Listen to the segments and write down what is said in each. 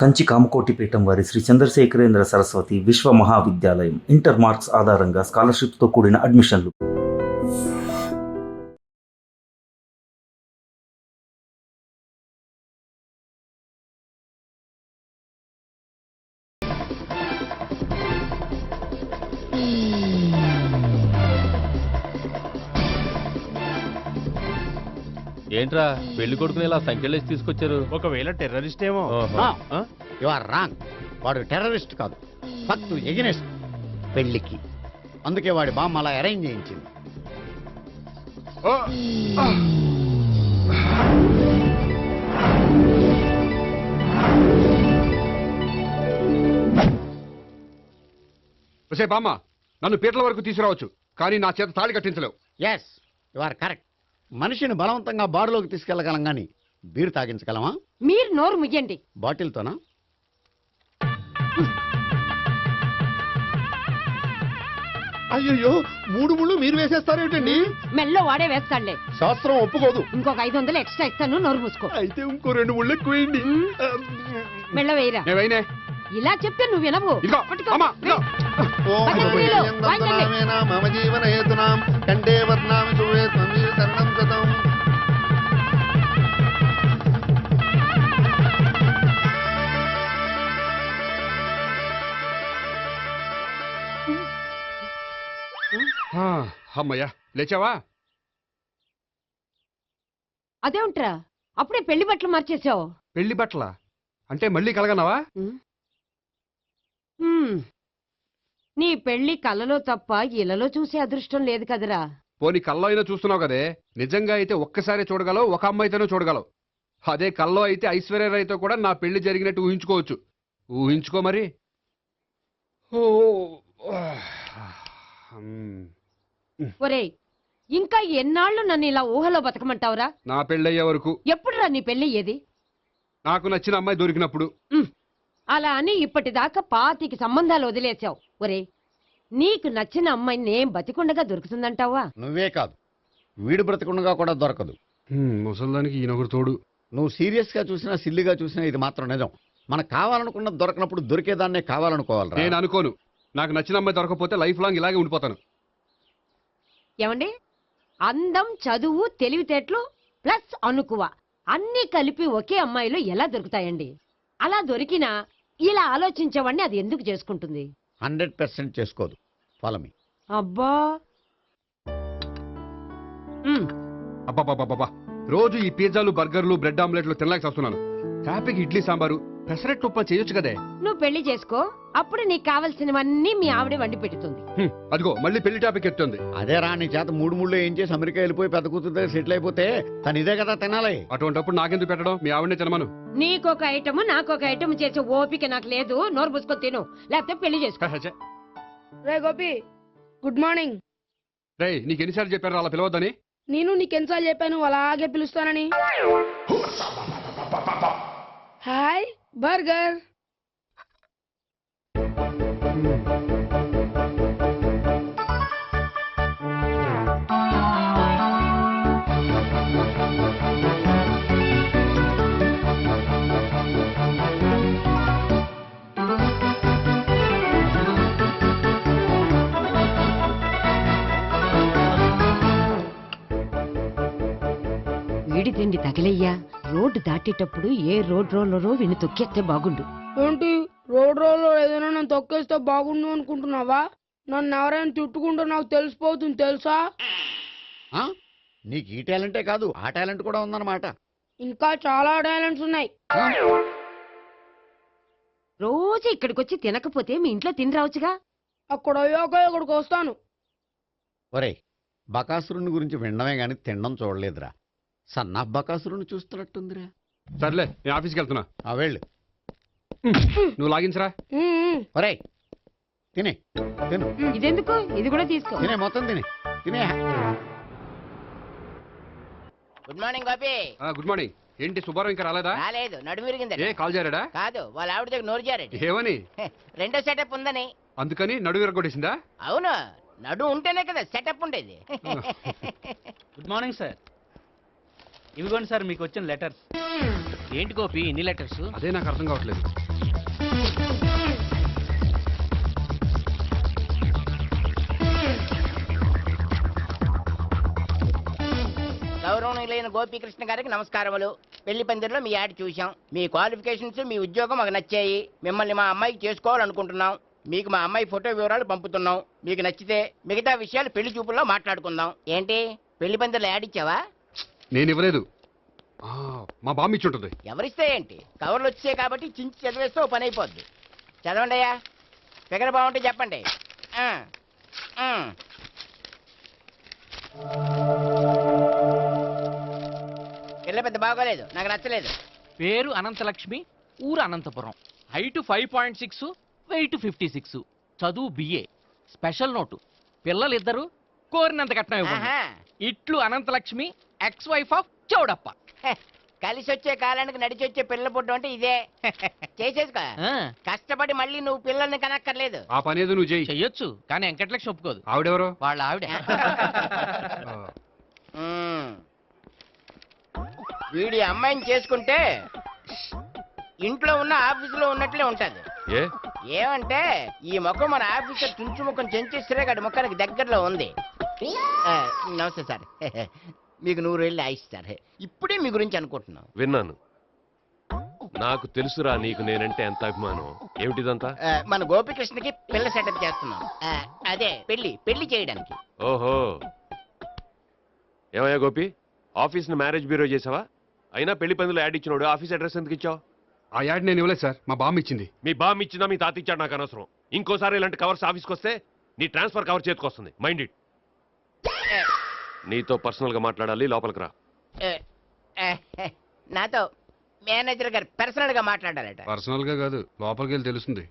కంచి కామకోటిపీఠం వారి శ్రీ చంద్రశేఖరేంద్ర సరస్వతి విశ్వ మహావిద్యాలయం inter marks ఆధారంగా స్కాలర్షిప్తో కూడిన అడ్మిషన్లు. ఏంట్రా పెళ్లి కొడుకుని ఇలా సంఖ్యలేసి తీసుకొచ్చారు? ఒకవేళ టెర్రరిస్ట్ ఏమో. You are wrong. వాడు టెర్రరిస్ట్ కాదు, ఫక్తు ఎగనెస్ట్ పెళ్లికి. అందుకే వాడి బామ్మ అలా అరేంజ్ చేయించింది. బామ్మ, నన్ను పీటల వరకు తీసుకురావచ్చు, కానీ నా చేత తాళి కట్టించలేవు. Yes, you are correct. మనిషిని బలవంతంగా బారులోకి తీసుకెళ్లగలం గాని బీరు తాగించగలమా? మీరు నోరు ముయ్యండి. బాటిల్తోనా? అయ్యో, మూడు ముళ్ళు మీరు వేసేస్తారేమిటండి? మెల్లో వాడే వేస్తాడులే. శాస్త్రం ఒప్పుకోదు. ఇంకొక 500 ఎక్స్ట్రా ఇస్తాను, నోరు మూసుకో. అయితే ఇంకో 2 ముళ్ళు ఎక్కువేయండి. మెల్ల వేయరా. నేవైనే ఇలా చెప్తే నువ్వు వినవు. ఇదిగో, పట్టుకో. అమ్మా, ఇదిగో. మమ జీవన హేతునాం కంటే వర్ణామి శుభే త్వమీవ శరణం శతం. అమ్మయ్యా, లేచావా? అదేంట్రా అప్పుడే పెళ్లి బట్టలు మార్చేసావు? పెళ్లి బట్టల అంటే మళ్ళీ కలగన్నావా? నీ పెళ్లి కలలో తప్ప ఇలలో చూసే అదృష్టం లేదు కదరా. పోనీ కల్లో అయినా చూస్తున్నావు కదే. నిజంగా అయితే ఒక్కసారి చూడగలవు, ఒక అమ్మాయితోనే చూడగలవు. అదే కల్లో అయితే ఐశ్వర్యరాయ్తో కూడా నా పెళ్లి జరిగినట్టు ఊహించుకోవచ్చు. ఊహించుకో మరి. ఒరేయ్, ఇంకా ఎన్నాళ్ళు నన్ను ఇలా ఊహలో బతకమంటావురా? నా పెళ్ళయ్యే వరకు. ఎప్పుడురా నీ పెళ్లి ఏది? నాకు నచ్చిన అమ్మాయి దొరికినప్పుడు. అలా అని ఇప్పటిదాకా 25 సంబంధాలు వదిలేసావు. ఒరే, నీకు నచ్చిన అమ్మాయి నేను బతికుండగా దొరుకుతుందంటావా? నువ్వే కాదు, వీడు బ్రతకుండగా కూడా దొరకదు. ముసల్దానికి ఈయనొకరు తోడు. నువ్వు సీరియస్ గా చూసినా సిల్లిగా చూసినా ఇది మాత్రం నిజం. మనకు కావాలనుకున్న దొరకనప్పుడు దొరికేదాన్నే కావాలనుకోవాలి. నేను అనుకోను. నాకు నచ్చిన అమ్మాయి దొరకపోతే లైఫ్ లాంగ్ ఇలాగే ఉండిపోతాను. ఏమండి, అందం, చదువు, తెలివితేటలు ప్లస్ అనుకువ అన్నీ కలిపి ఒకే అమ్మాయిలో ఎలా దొరుకుతాయండి? అలా దొరికినా ఇలా ఆలోచించేవాడిని అది ఎందుకు చేసుకుంటుంది? 100% చేసుకోదు. Follow me. అబ్బా, అబ్బాబాబాబా, రోజు ఈ పిజ్జాలు, బర్గర్లు, బ్రెడ్ ఆమ్లెట్లు తినలేక వస్తున్నాను. హ్యాపీకి ఇడ్లీ సాంబారు, పెసరెట్ ఉప్మా చేయొచ్చు కదే. నువ్వు పెళ్లి చేసుకో, అప్పుడు నీకు కావలసినవన్నీ మీ ఆవిడే వండి పెడుతుంది. అదిగో మళ్ళీ పెళ్లి టాపిక్ ఎత్తుంది. అదే రా, నీ చేత 3 ముళ్ళు ఏం చేసి అమెరికా వెళ్ళిపోయి పెద్ద కూతురు సెటిల్ అయిపోతే తను ఇదే కదా తినాలి. అటువంటిప్పుడు నాకెందుకు పెట్టడం? మీ ఆవిడనే తినమను. నీకొక ఐటమ్ నాకొక ఐటమ్ చేసే ఓపిక నాకు లేదు. నోరు పుసుకొని తిను, లేకపోతే పెళ్లి చేసుకో. రే గోపి, గుడ్ మార్నింగ్. రే, నీకు ఎన్నిసార్లు చెప్పారు అలా పిలవద్దని? నేను నీకెన్నిసార్లు చెప్పాను అలాగే పిలుస్తానని? Hi burger. వీడి తిండి తగిలయ్యా. రోడ్డు దాటేటప్పుడు ఏ రోడ్ రోలరో విని తొక్కేస్తే బాగుండు. ఏంటి, రోడ్ రోల్లో ఏదైనా నన్ను తొక్కేస్తే బాగుండు అనుకుంటున్నావా? నన్ను ఎవరైనా తిట్టుకుంటే నాకు తెలిసిపోతుంది తెలుసా? నీకు ఈ టాలెంటే కాదు, ఆ టాలెంట్ కూడా ఉందన్నమాట. ఇంకా చాలా టాలెంట్స్ ఉన్నాయి. రోజు ఇక్కడికొచ్చి తినకపోతే మీ ఇంట్లో తిని రావచ్చుగా. అక్కడ అయ్యాక ఇక్కడికి వస్తాను. ఒరే, బకాసురుని గురించి వినడమే గాని తినడం చూడలేదురా. సన్నా బకాసురుని చూస్తున్నట్టుందిరా. సర్లే, నేను ఆఫీస్కి వెళ్తున్నా. వెళ్ళు. నువ్వు లాగించరా. ఒరే, తినే తిను. ఇదెందుకు? ఇది కూడా తీసుకో. తినే, మొత్తం తినే తినే. Good morning Bobby. Good morning. ఏంటి సుబ్బారావు ఇంకా రాలేదా? రాలేదు, నడుమిరిగింది. ఏ కాల్ చేరాడా? కాదు, వాళ్ళ ఆవిడ దగ్గర నోరు జారాడు. ఏమని? రెండో సెటప్ ఉందని. అందుకని నడువు విరగొట్టేసిందా? అవును, నడు ఉంటేనే కదా సెటప్ ఉండేది. Good morning sir. ఇవిగోండి సార్ మీకు వచ్చిన లెటర్స్. ఏంటి గోపి ఇన్ని లెటర్స్? అదే నాకు అర్థం కావట్లేదు. గౌరవనీయులైన గోపీకృష్ణ గారికి నమస్కారములు. పెళ్లి పందిరిలో మీ యాడ్ చూశాం. మీ క్వాలిఫికేషన్స్, మీ ఉద్యోగం మాకు నచ్చాయి. మిమ్మల్ని మా అమ్మాయికి చేసుకోవాలనుకుంటున్నాం. మీకు మా అమ్మాయి ఫోటో వివరాలు పంపుతున్నాం. మీకు నచ్చితే మిగతా విషయాలు పెళ్లి చూపుల్లో మాట్లాడుకుందాం. ఏంటి పెళ్లి పందిరిలో యాడ్ ఇచ్చావా? నేను ఇవ్వలేదు. మా బామ్మ ఇచ్చి ఉంటుంది. ఎవరిస్తే ఏంటి, కవర్లు వచ్చాయి కాబట్టి చించి చదివేస్తే ఓ పని అయిపోద్ది. చదవండి అయ్యా. ఫిగర్ బాగుంటే చెప్పండి. ఆ, ఆ. పిల్ల పెద్ద బాగోలేదు, నాకు నచ్చలేదు. పేరు అనంతలక్ష్మి, ఊరు అనంతపురం, హైట్ 5.6, వెయిట్ 56, చదువు బిఏ, స్పెషల్ నోటు పిల్లలిద్దరు కోరినంత కట్నం ఇవ్వండి. ఆహా. ఇట్లు Ananthalakshmi, ex wife of Chowdappa. హె, కలిసి వచ్చే కాలానికి నడిచి వచ్చే పిల్ల పుట్టు అంటే ఇదే. చేసేసుకో. ఆ, కష్టపడి మళ్ళీ నువ్వు పిల్లల్ని కనక్కర్లేదు. ఆ పని ఏదో నువ్వు చేయి. చెయ్యొచ్చు కానీ వెంకటలక్ష్మి ఒప్పుకోదు. ఆవిడెవరో? వాళ్ళ ఆవిడ. ఆ, మ్మ్. వీడి అమ్మాయిని చేసుకుంటే ఇంట్లో ఉన్న ఆఫీసులో ఉన్నట్లే ఉంటది. ఏ ఏమంటే ఈ ముఖం మన ఆఫీసర్ తుంచు ముఖం చెంచేశ్వరే గడి ముఖానికి దగ్గరలో ఉంది. ఆ, నమస్తే సార్. మీకు 100 ఏళ్ళు ఆయుష్ సార్. ఇప్పుడే మీ గురించి అనుకుంటున్నాం. విన్నాను. నాకు తెలుసురా నీకు నేనంటే ఎంత అభిమానం. ఏమిటిదంతా? మన గోపికృష్ణకి పిల్ల సెటప్ చేస్తున్నాం. అదే పెళ్లి చేయడానికి. ఓహో, ఏమయ్యా గోపి, ఆఫీస్ ని మ్యారేజ్ బ్యూరో చేసావా? అయినా పెళ్లి పందులు యాడ్ ఇచ్చినోడు ఆఫీస్ అడ్రస్ ఎందుకు ఇచ్చావు? ఆ యాడ్ నేను ఇవ్వలేదు సార్, మా బామ్మ ఇచ్చింది. మీ బామ్ ఇచ్చిందా మీ తాత ఇచ్చాడు నాకు అనవసరం. ఇంకోసారి ఇలాంటి కవర్స్ ఆఫీస్కి వస్తే నీ ట్రాన్స్ఫర్ కవర్ చేతికి వస్తుంది. Mind it. నీతో పర్సనల్ గా మాట్లాడాలి, లోపలికి రా. నాతో మేనేజర్ గారు పర్సనల్ గా మాట్లాడారట. పర్సనల్ గా కాదు, లోపలికి వెళ్ళి తెలుస్తుంది.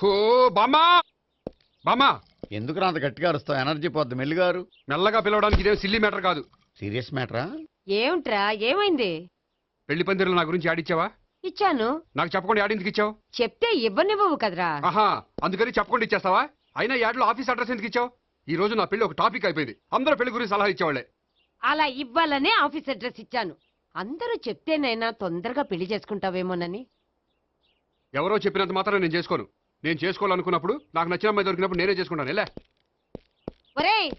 ఓ బామ్మా, బామ్మా, ఎందుకు అంత గట్టిగా అరుస్తావు? ఎనర్జీ పోద్ది. మెల్లిగారు మెల్లగా పిలవడానికి ఇదేం సిల్లీ మ్యాటర్ కాదు. సీరియస్ మ్యాటరా? ఏమిట్రా ఏమైంది? పెళ్లి పందిరిలో నా గురించి యాడ్ ఇచ్చావా? ఇచ్చాను. నాకు చెప్పకుండా యాడ్ ఎందుకు ఇచ్చావు? చెప్తే ఇవ్వనివ్వవు కదరా. ఆహా, అందుకని చెప్పకుండా ఇచ్చేస్తావా? అయినా యాడ్లో ఆఫీస్ అడ్రస్ ఎందుకు ఇచ్చావు? ఈ రోజు నా పెళ్లి ఒక టాపిక్ అయిపోయింది. అందరూ పెళ్లి గురించి సలహా ఇచ్చేవాళ్లే. అలా ఇవ్వాలనే ఆఫీస్ అడ్రస్ ఇచ్చాను. అందరూ చెప్తేనైనా తొందరగా పెళ్లి చేసుకుంటావేమోనని. ఎవరో చెప్పినంత మాత్రం నేను చేసుకోను. నేను చేసుకోవాలనుకున్నప్పుడు, నాకు నచ్చిన అమ్మాయి దొరికినప్పుడు నేనే చేసుకుంటాను. ఎలా? ఒరేయ్,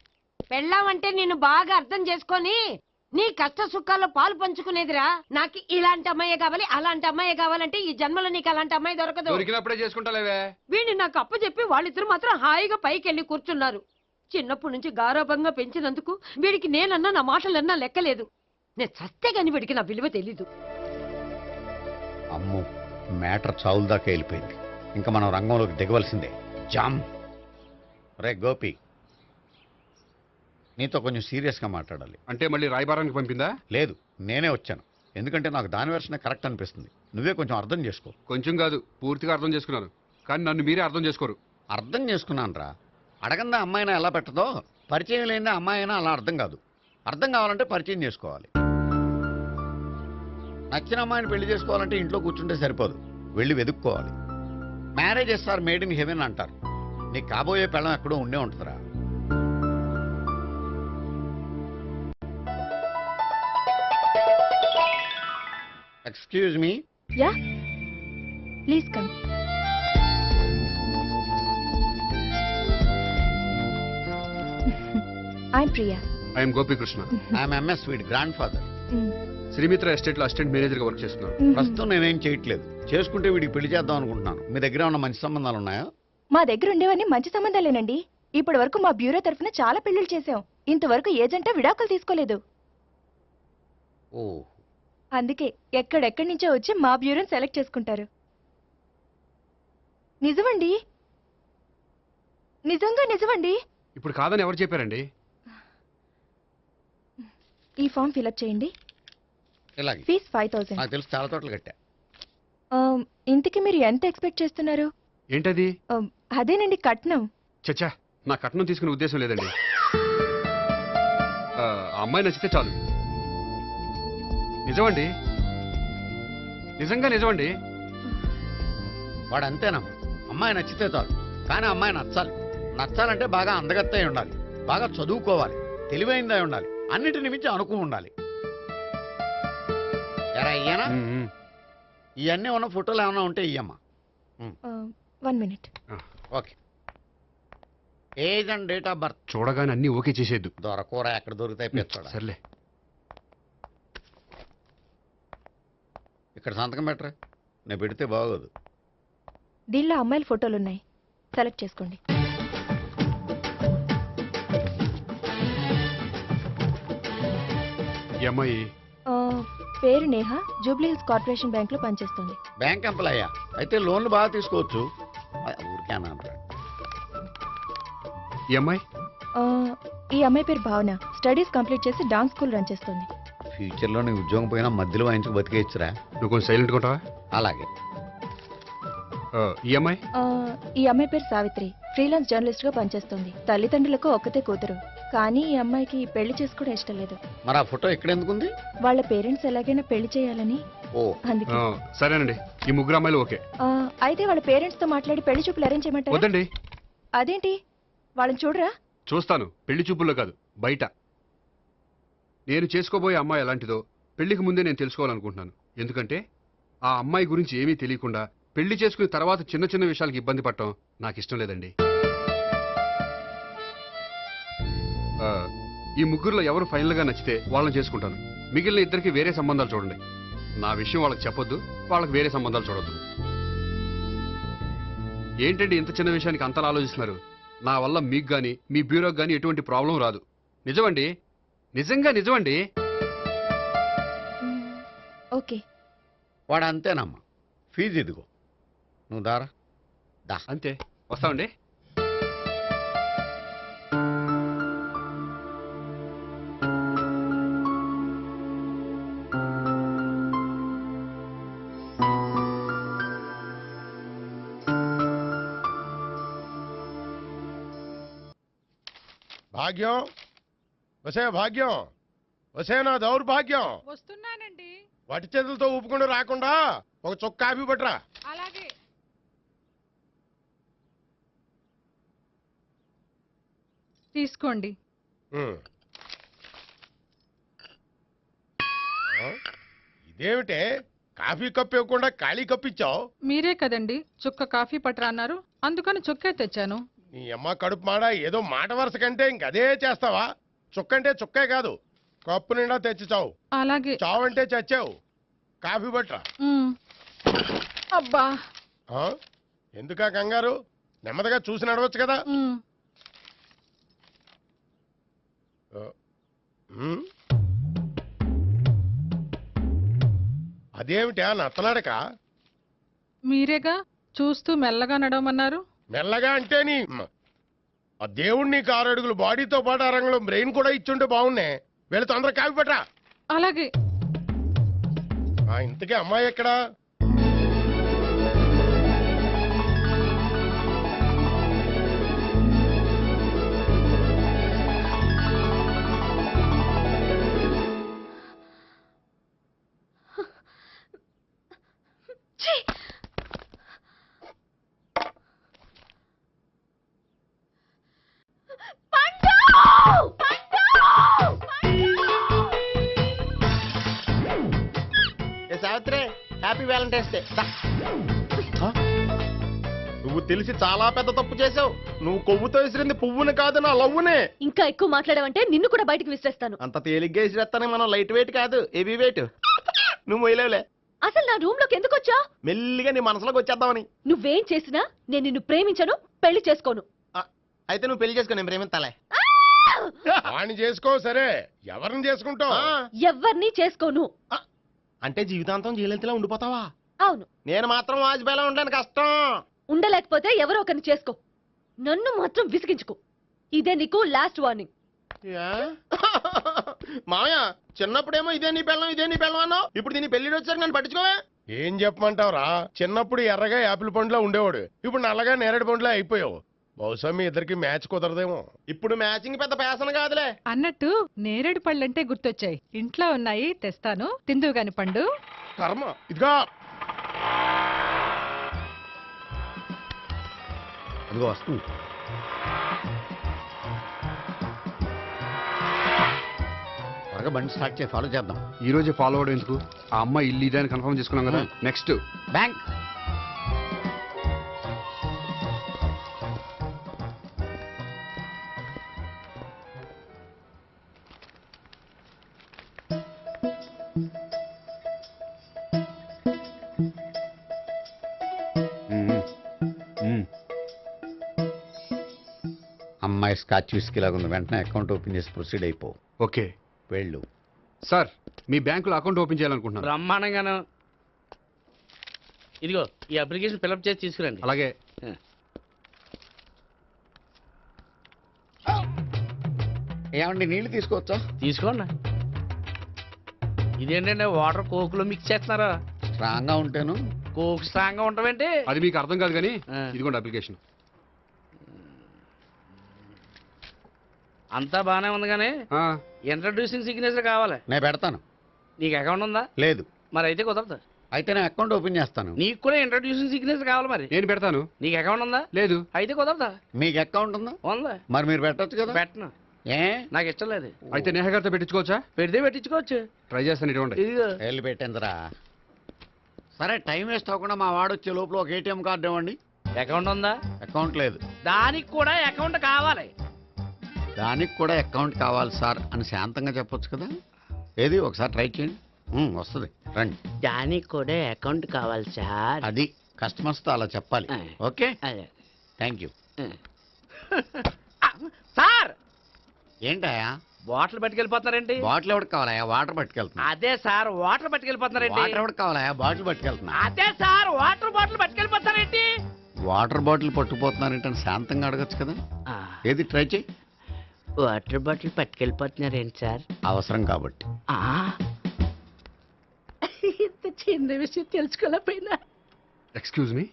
పెళ్ళామంటే నిన్ను బాగా అర్థం చేసుకొని నీ కష్ట సుఖాల్లో పాలు పంచుకునేదిరా. నాకు ఇలాంటి అమ్మాయి కావాలి, అలాంటి అమ్మాయి కావాలంటే ఈ జన్మలో నీకు అలాంటి అమ్మాయి దొరకదు. దొరికినప్పుడే చేసుకుంటాలేవే. వీడిని నాకు అప్పచెప్పి వాళ్ళిద్దరు మాత్రం హాయిగా పైకి వెళ్ళి కూర్చున్నారు. చిన్నప్పటి నుంచి గారాభంగా పెంచినందుకు వీడికి నేనన్నా నా మాటలన్నా లెక్కలేదు. నేను చస్తే గాని వీడికి నా విలువ తెలీదు. అమ్మో, మ్యాటర్ చావుల దాకా వెళ్ళిపోయింది. ఇంకా మనం రంగంలోకి దిగవలసిందే. జామ్. రే గోపి, నీతో కొంచెం సీరియస్గా మాట్లాడాలి. అంటే మళ్ళీ రాయబారానికి పంపిందా? లేదు, నేనే వచ్చాను. ఎందుకంటే నాకు దాని వెర్షనే కరెక్ట్ అనిపిస్తుంది. నువ్వే కొంచెం అర్థం చేసుకో. కొంచెం కాదు, పూర్తిగా అర్థం చేసుకున్నాను. కానీ నన్ను మీరే అర్థం చేసుకోరు. అర్థం చేసుకున్నాను రా. అడగందా అమ్మాయినా ఎలా పెట్టదో, పరిచయం లేని అమ్మాయి అయినా అలా అర్థం కాదు. అర్థం కావాలంటే పరిచయం చేసుకోవాలి. నచ్చిన అమ్మాయిని పెళ్లి చేసుకోవాలంటే ఇంట్లో కూర్చుంటే సరిపోదు, వెళ్ళి వెతుక్కోవాలి. Marriages are made in heaven అంటారు. నీకు కాబోయే పెళ్ళం ఎక్కడో ఉండే ఉంటుందిరా. Excuse me. Ya, please come. I'm Priya. I'm Gopikrishna. I'm MS వీడ్ గ్రాండ్ ఫాదర్. శ్రీమిత్ర ఎస్టేట్ లో అసిస్టెంట్ మేనేజర్ గా వర్క్ చేస్తున్నాను. ప్రస్తుతం నేనేం చేయట్లేదు. చేసుకుంటే వీడికి పెళ్లి చేద్దాం అనుకుంటున్నాను. మీ దగ్గర ఉన్న మంచి సంబంధాలు ఉన్నాయా? మా దగ్గర ఉండేవన్నీ మంచి సంబంధాలేనండి. ఇప్పటి వరకు మా బ్యూరో తరఫున చాలా పెళ్లిళ్ళు చేసాం. ఇంతవరకు ఏజెంట్ విడాకులు తీసుకోలేదు. ఓ, అందుకే ఎక్కడెక్కడి నుంచో వచ్చి మా బ్యూరోని సెలెక్ట్ చేసుకుంటారు. నిజమండి, నిజంగా నిజమండి. ఇప్పుడు కాదని ఎవరు చెప్పారండి? ఈ ఫామ్ ఫిలప్ చేయండి. ఇలాగే. ఫీజ్ 5000. నాకు తెలుసు, చాలా తోటలు కట్టా. ఇంతకీ మీరు ఎంత ఎక్స్పెక్ట్ చేస్తున్నారు? ఏంటది? అదేనండి కట్నం. చచ్చా, నా కట్నం తీసుకునే ఉద్దేశం లేదండి. ఆ అమ్మాయి నచ్చితే చాలు. నిజమండి, నిజంగా నిజమండి. వాడు అంతేనా? అమ్మాయి నచ్చితే చాలు, కానీ అమ్మాయి నచ్చాలి. నచ్చాలంటే బాగా అందగత్తై ఉండాలి, బాగా చదువుకోవాలి, తెలివైందై ఉండాలి, అన్నిటిని మించి అనుకుని ఉండాలి. సరే అయ్యానా ఉమ్. ఇవన్నీ ఉన్న ఫోటోలు ఏమైనా ఉంటే ఇయ్యమ్మా 1 minute. Okay age and date of birth చూడగానే అన్ని ఓకే చేసేద్దు. దొరకూర ఎక్కడ దొరుకుతాయి పెచ్చోడా సర్లే. ఇక్కడ సంతకం పెట్టరా నేను పెడితే బాగోదు. దీనిలో అమ్మాయిల ఫోటోలు ఉన్నాయి, సెలెక్ట్ చేసుకోండి. ఈ అమ్మాయి ఆ, పేరు Neha, Jubilee hills corporation bank లో పనిచేస్తుంది. బ్యాంక్ ఎంప్లాయా అయితే లోన్లు బాగా తీసుకోవచ్చు. ఊరికే అన్నా అంటాడు. ఈ అమ్మాయి ఆ, ఈ అమ్మాయి పేరు భావన, స్టడీస్ కంప్లీట్ చేసి డాన్స్ స్కూల్ రన్ చేస్తుంది. ఫ్యూచర్లో నీ ఉద్యోగం పోయినా మధ్యలో వాయించుకు బతికేయచ్చురా. నువ్వు కొంచెం సైలెంట్గా ఉంటావా? అలాగే ఈ అమ్మాయి ఆ, ఈ అమ్మాయి పేరు సావిత్రి, ఫ్రీలాన్స్ జర్నలిస్ట్ గా పనిచేస్తుంది. తల్లిదండ్రులకు ఒక్కతే కూతురు, కానీ ఈ అమ్మాయికి పెళ్లి చేసుకోవడం ఇష్టం లేదు. మరి ఆ ఫోటో ఎక్కడ ఎందుకుంది? వాళ్ళ పేరెంట్స్ ఎలాగైనా పెళ్లి చేయాలని, ఓ అందుకే. సరేనండి, ఈ ముగ్గురు అమ్మాయిలు ఓకే. ఆ, అయితే వాళ్ళ పేరెంట్స్ తో మాట్లాడి పెళ్లి చూపులు అరేంజ్ చేయమంటారా? వద్దండి. అదేంటి, వాళ్ళని చూడరా? చూస్తాను, పెళ్లి చూపుల్లో కాదు, బయట. నేను చేసుకోబోయే అమ్మాయి ఎలాంటిదో పెళ్లికి ముందే నేను తెలుసుకోవాలనుకుంటున్నాను. ఎందుకంటే ఆ అమ్మాయి గురించి ఏమీ తెలియకుండా పెళ్లి చేసుకున్న తర్వాత చిన్న చిన్న విషయాలకు ఇబ్బంది పడటం నాకు ఇష్టం లేదండి. ఈ ముగ్గురులో ఎవరు ఫైనల్ గా నచ్చితే వాళ్ళని చేసుకుంటాను. మిగిలిన ఇద్దరికి వేరే సంబంధాలు చూడండి. నా విషయం వాళ్ళకి చెప్పొద్దు, వాళ్ళకి వేరే సంబంధాలు చూడొద్దు. ఏంటండి ఇంత చిన్న విషయానికి అంతలా ఆలోచిస్తున్నారు? నా వల్ల మీకు గాని మీ బ్యూరోకి గాని ఎటువంటి ప్రాబ్లం రాదు. నిజమండి, నిజంగా నిజమండి. ఓకే. వాడు అంతేనమ్మా. ఫీజు ఇదిగో, నువ్వు దారా దా. అంతే, వస్తామండి. భాగ్యం వసే భాగ్యం వసే నా దౌర్భాగ్యం. వస్తున్నానండి. వటి చేతులతో ఊపుకుండా రాకుండా ఒక చొక్క కాఫీ పట్టరా. అలాగే. తీసుకోండి. ఉమ్. ఆ? ఇదేమిటే కాఫీ కప్పు ఇవ్వకుండా ఖాళీ కప్పు ఇచ్చావు? మీరే కదండి చుక్క కాఫీ పట్టరా అన్నారు, అందుకని చుక్కే తెచ్చాను. నీ అమ్మ కడుపు మాడ, ఏదో మాట వరుస కంటే ఇంకదే చేస్తావా? చుక్కంటే చుక్కే కాదు, కప్పు నిండా తెచ్చి చావు. అలాగే. చావు అంటే చచ్చావు. కాఫీ పట్టరా. అబ్బా. ఆ? ఎందుకా కంగారు? నెమ్మదిగా చూసి నడవచ్చు కదా. ఉమ్. అదేమిటా నత్తనాడక? మీరేగా చూస్తూ మెల్లగా నడవమన్నారు. మెల్లగా అంటే నీ ఆ దేవుడు నీకు 6 అడుగులు బాడీతో పాటు ఆ రంగంలో బ్రెయిన్ కూడా ఇచ్చుంటే బాగున్నే. వీళ్ళు తొందరగా కాఫీ పట్టరా. అలాగే. ఇంతకీ అమ్మాయి ఎక్కడా? Savitri, happy Valentine's day. నువ్వు తెలిసి చాలా పెద్ద తప్పు చేసావు. నువ్వు కొవ్వుతో విసిరింది పువ్వుని కాదు, నా లవ్వునే. ఇంకా ఎక్కువ మాట్లాడావంటే నిన్ను కూడా బయటకు విసిరేస్తాను. అంత తేలిగ్గా విసిరేస్తానే, మనం లైట్ వెయిట్ కాదు, హెవీ వెయిట్. నువ్వు మొయ్యలేవులే. అసలు నా రూమ్ లోకి ఎందుకు వచ్చా? మెల్లిగా నీ మనసులోకి వచ్చేద్దామని. నువ్వేం చేసినా నేను నిన్ను ప్రేమించను, పెళ్లి చేసుకోను. అయితే నువ్వు పెళ్లి చేసుకో, నేను ప్రేమిస్తాలే. వాణ్ణి చేసుకో సరే, ఎవరిని చేసుకుంటావు? ఎవ్వరినీ చేసుకోను. అంటే జీవితాంతం జయలలితలా ఉండిపోతావా? అవును. నేను మాత్రం వాజ్పేయిలా ఉండడానికి కష్టం. ఉండలేకపోతే ఎవరో ఒకరిని చేసుకో, నన్ను మాత్రం విసిగించుకో. ఇదే నీకు లాస్ట్ వార్నింగ్. మామయ్య, చిన్నప్పుడేమో ఇదే నీ పెళ్ళం అన్నావు, ఇప్పుడు దీని పెళ్లి వచ్చాక నన్ను పట్టించుకోవే. ఏం చెప్పమంటావురా? చిన్నప్పుడు ఎర్రగా యాపిల్ పండులో ఉండేవాడు, ఇప్పుడు నల్లగా నేరేడు పండులో అయిపోయావు. బహుశా మీ ఇద్దరికి మ్యాచ్ కుదరదేమో. ఇప్పుడు మ్యాచింగ్ పెద్ద ఫ్యాషన్ కాదులే. అన్నట్టు నేరేడు పళ్ళంటే గుర్తొచ్చాయి, ఇంట్లో ఉన్నాయి, తెస్తాను, తిందువు గాని పండు. కర్మ. ఇదిగా అదిగో వస్తుంది. త్వరగా బండి స్టార్ట్ చేసి ఫాలో చేద్దాం. ఈ రోజే ఫాలో అవడం ఎందుకు? ఆ అమ్మాయి ఇల్లు ఇదే అని కన్ఫర్మ్ చేసుకున్నాం కదా. Next bank. అమ్మాయి స్కాచ్ విస్కీ లాగా ఉంది. వెంటనే అకౌంట్ ఓపెన్ చేసి ప్రొసీడ్ అయిపో. ఓకే వెళ్ళు. సార్, మీ బ్యాంకులో అకౌంట్ ఓపెన్ చేయాలనుకుంటున్నాను. బ్రహ్మాండంగాను. ఇదిగో ఈ అప్లికేషన్ ఫిల్అప్ చేసి తీసుకురండి. అలాగే. ఏమండి నీళ్లు తీసుకోవచ్చా? తీసుకోండి. ఇదేంటంటే వాటర్ కోకులో మిక్స్ చేస్తున్నారా? స్ట్రాంగ్ గా ఉంటాను. కోక్ స్ట్రాంగ్ గా ఉంటావేంటి? అది మీకు అర్థం కాదు కానీ ఇదిగోండి అప్లికేషన్. అంతా బానే ఉంది కానీ ఇంట్రడ్యూసింగ్ సిగ్నేచర్ కావాలి. నేను పెడతాను. నీకు అకౌంట్ ఉందా? లేదు. మరి అయితే కుదరదు. అయితే నేను అకౌంట్ ఓపెన్ చేస్తాను. నీకు కూడా ఇంట్రడ్యూసింగ్ సిగ్నేచర్ కావాలి. మరి నేను పెడతాను. నీకు అకౌంట్ ఉందా? లేదు. అయితే కుదరదా? మీకు అకౌంట్ ఉందా? ఉందా? మరి మీరు పెట్టొచ్చు కదా. పెట్టను. ఏ నాకు ఇష్టం లేదు. అయితే నేహ గారితో పెట్టించుకోవచ్చా? పెడితే పెట్టించుకోవచ్చు. ట్రై చేస్తాను. ఇటువంటి ఇదిగో వెళ్ళి పెట్టిందిరా. సరే, టైం వేస్ట్ అవ్వకుండా మా వాడు వచ్చే లోపల ఒక ఏటీఎం కార్డు ఇవ్వండి. అకౌంట్ ఉందా? అకౌంట్ లేదు. దానికి కూడా అకౌంట్ కావాలి. దానికి కూడా అకౌంట్ కావాలి సార్ అని శాంతంగా చెప్పొచ్చు కదా. ఏది ఒకసారి ట్రై చేయండి. వస్తుంది, రండి. దానికి కూడా అకౌంట్ కావాలి సార్. అది కస్టమర్స్తో అలా చెప్పాలి. Okay, thank you. సార్, ఏంటయా బాటిల్ పట్టుకెళ్ళిపోతున్నారేంటి? బాటిల్ ఎవరికి కావాలయా? వాటర్ పట్టుకెళ్తున్నా. అదే సార్, వాటర్ పట్టుకెళ్ళిపోతున్నారేంటి? వాటర్ ఎవరికి కావాలయా? బాటిల్ పట్టుకెళ్తున్నా. అదే సార్, వాటర్ బాటిల్ పట్టుకెళ్ళిపోతారేంటి? వాటర్ బాటిల్ పట్టుకుపోతున్నారేంటని శాంతంగా అడగచ్చు కదా. ఏది ట్రై చేయి. వాటర్ బాటిల్ పట్టుకెళ్ళిపోతున్నారేంటి సార్? అవసరం కాబట్టి. ఇంత చిన్న విషయం తెలుసుకోలేకపోయినా. Excuse me,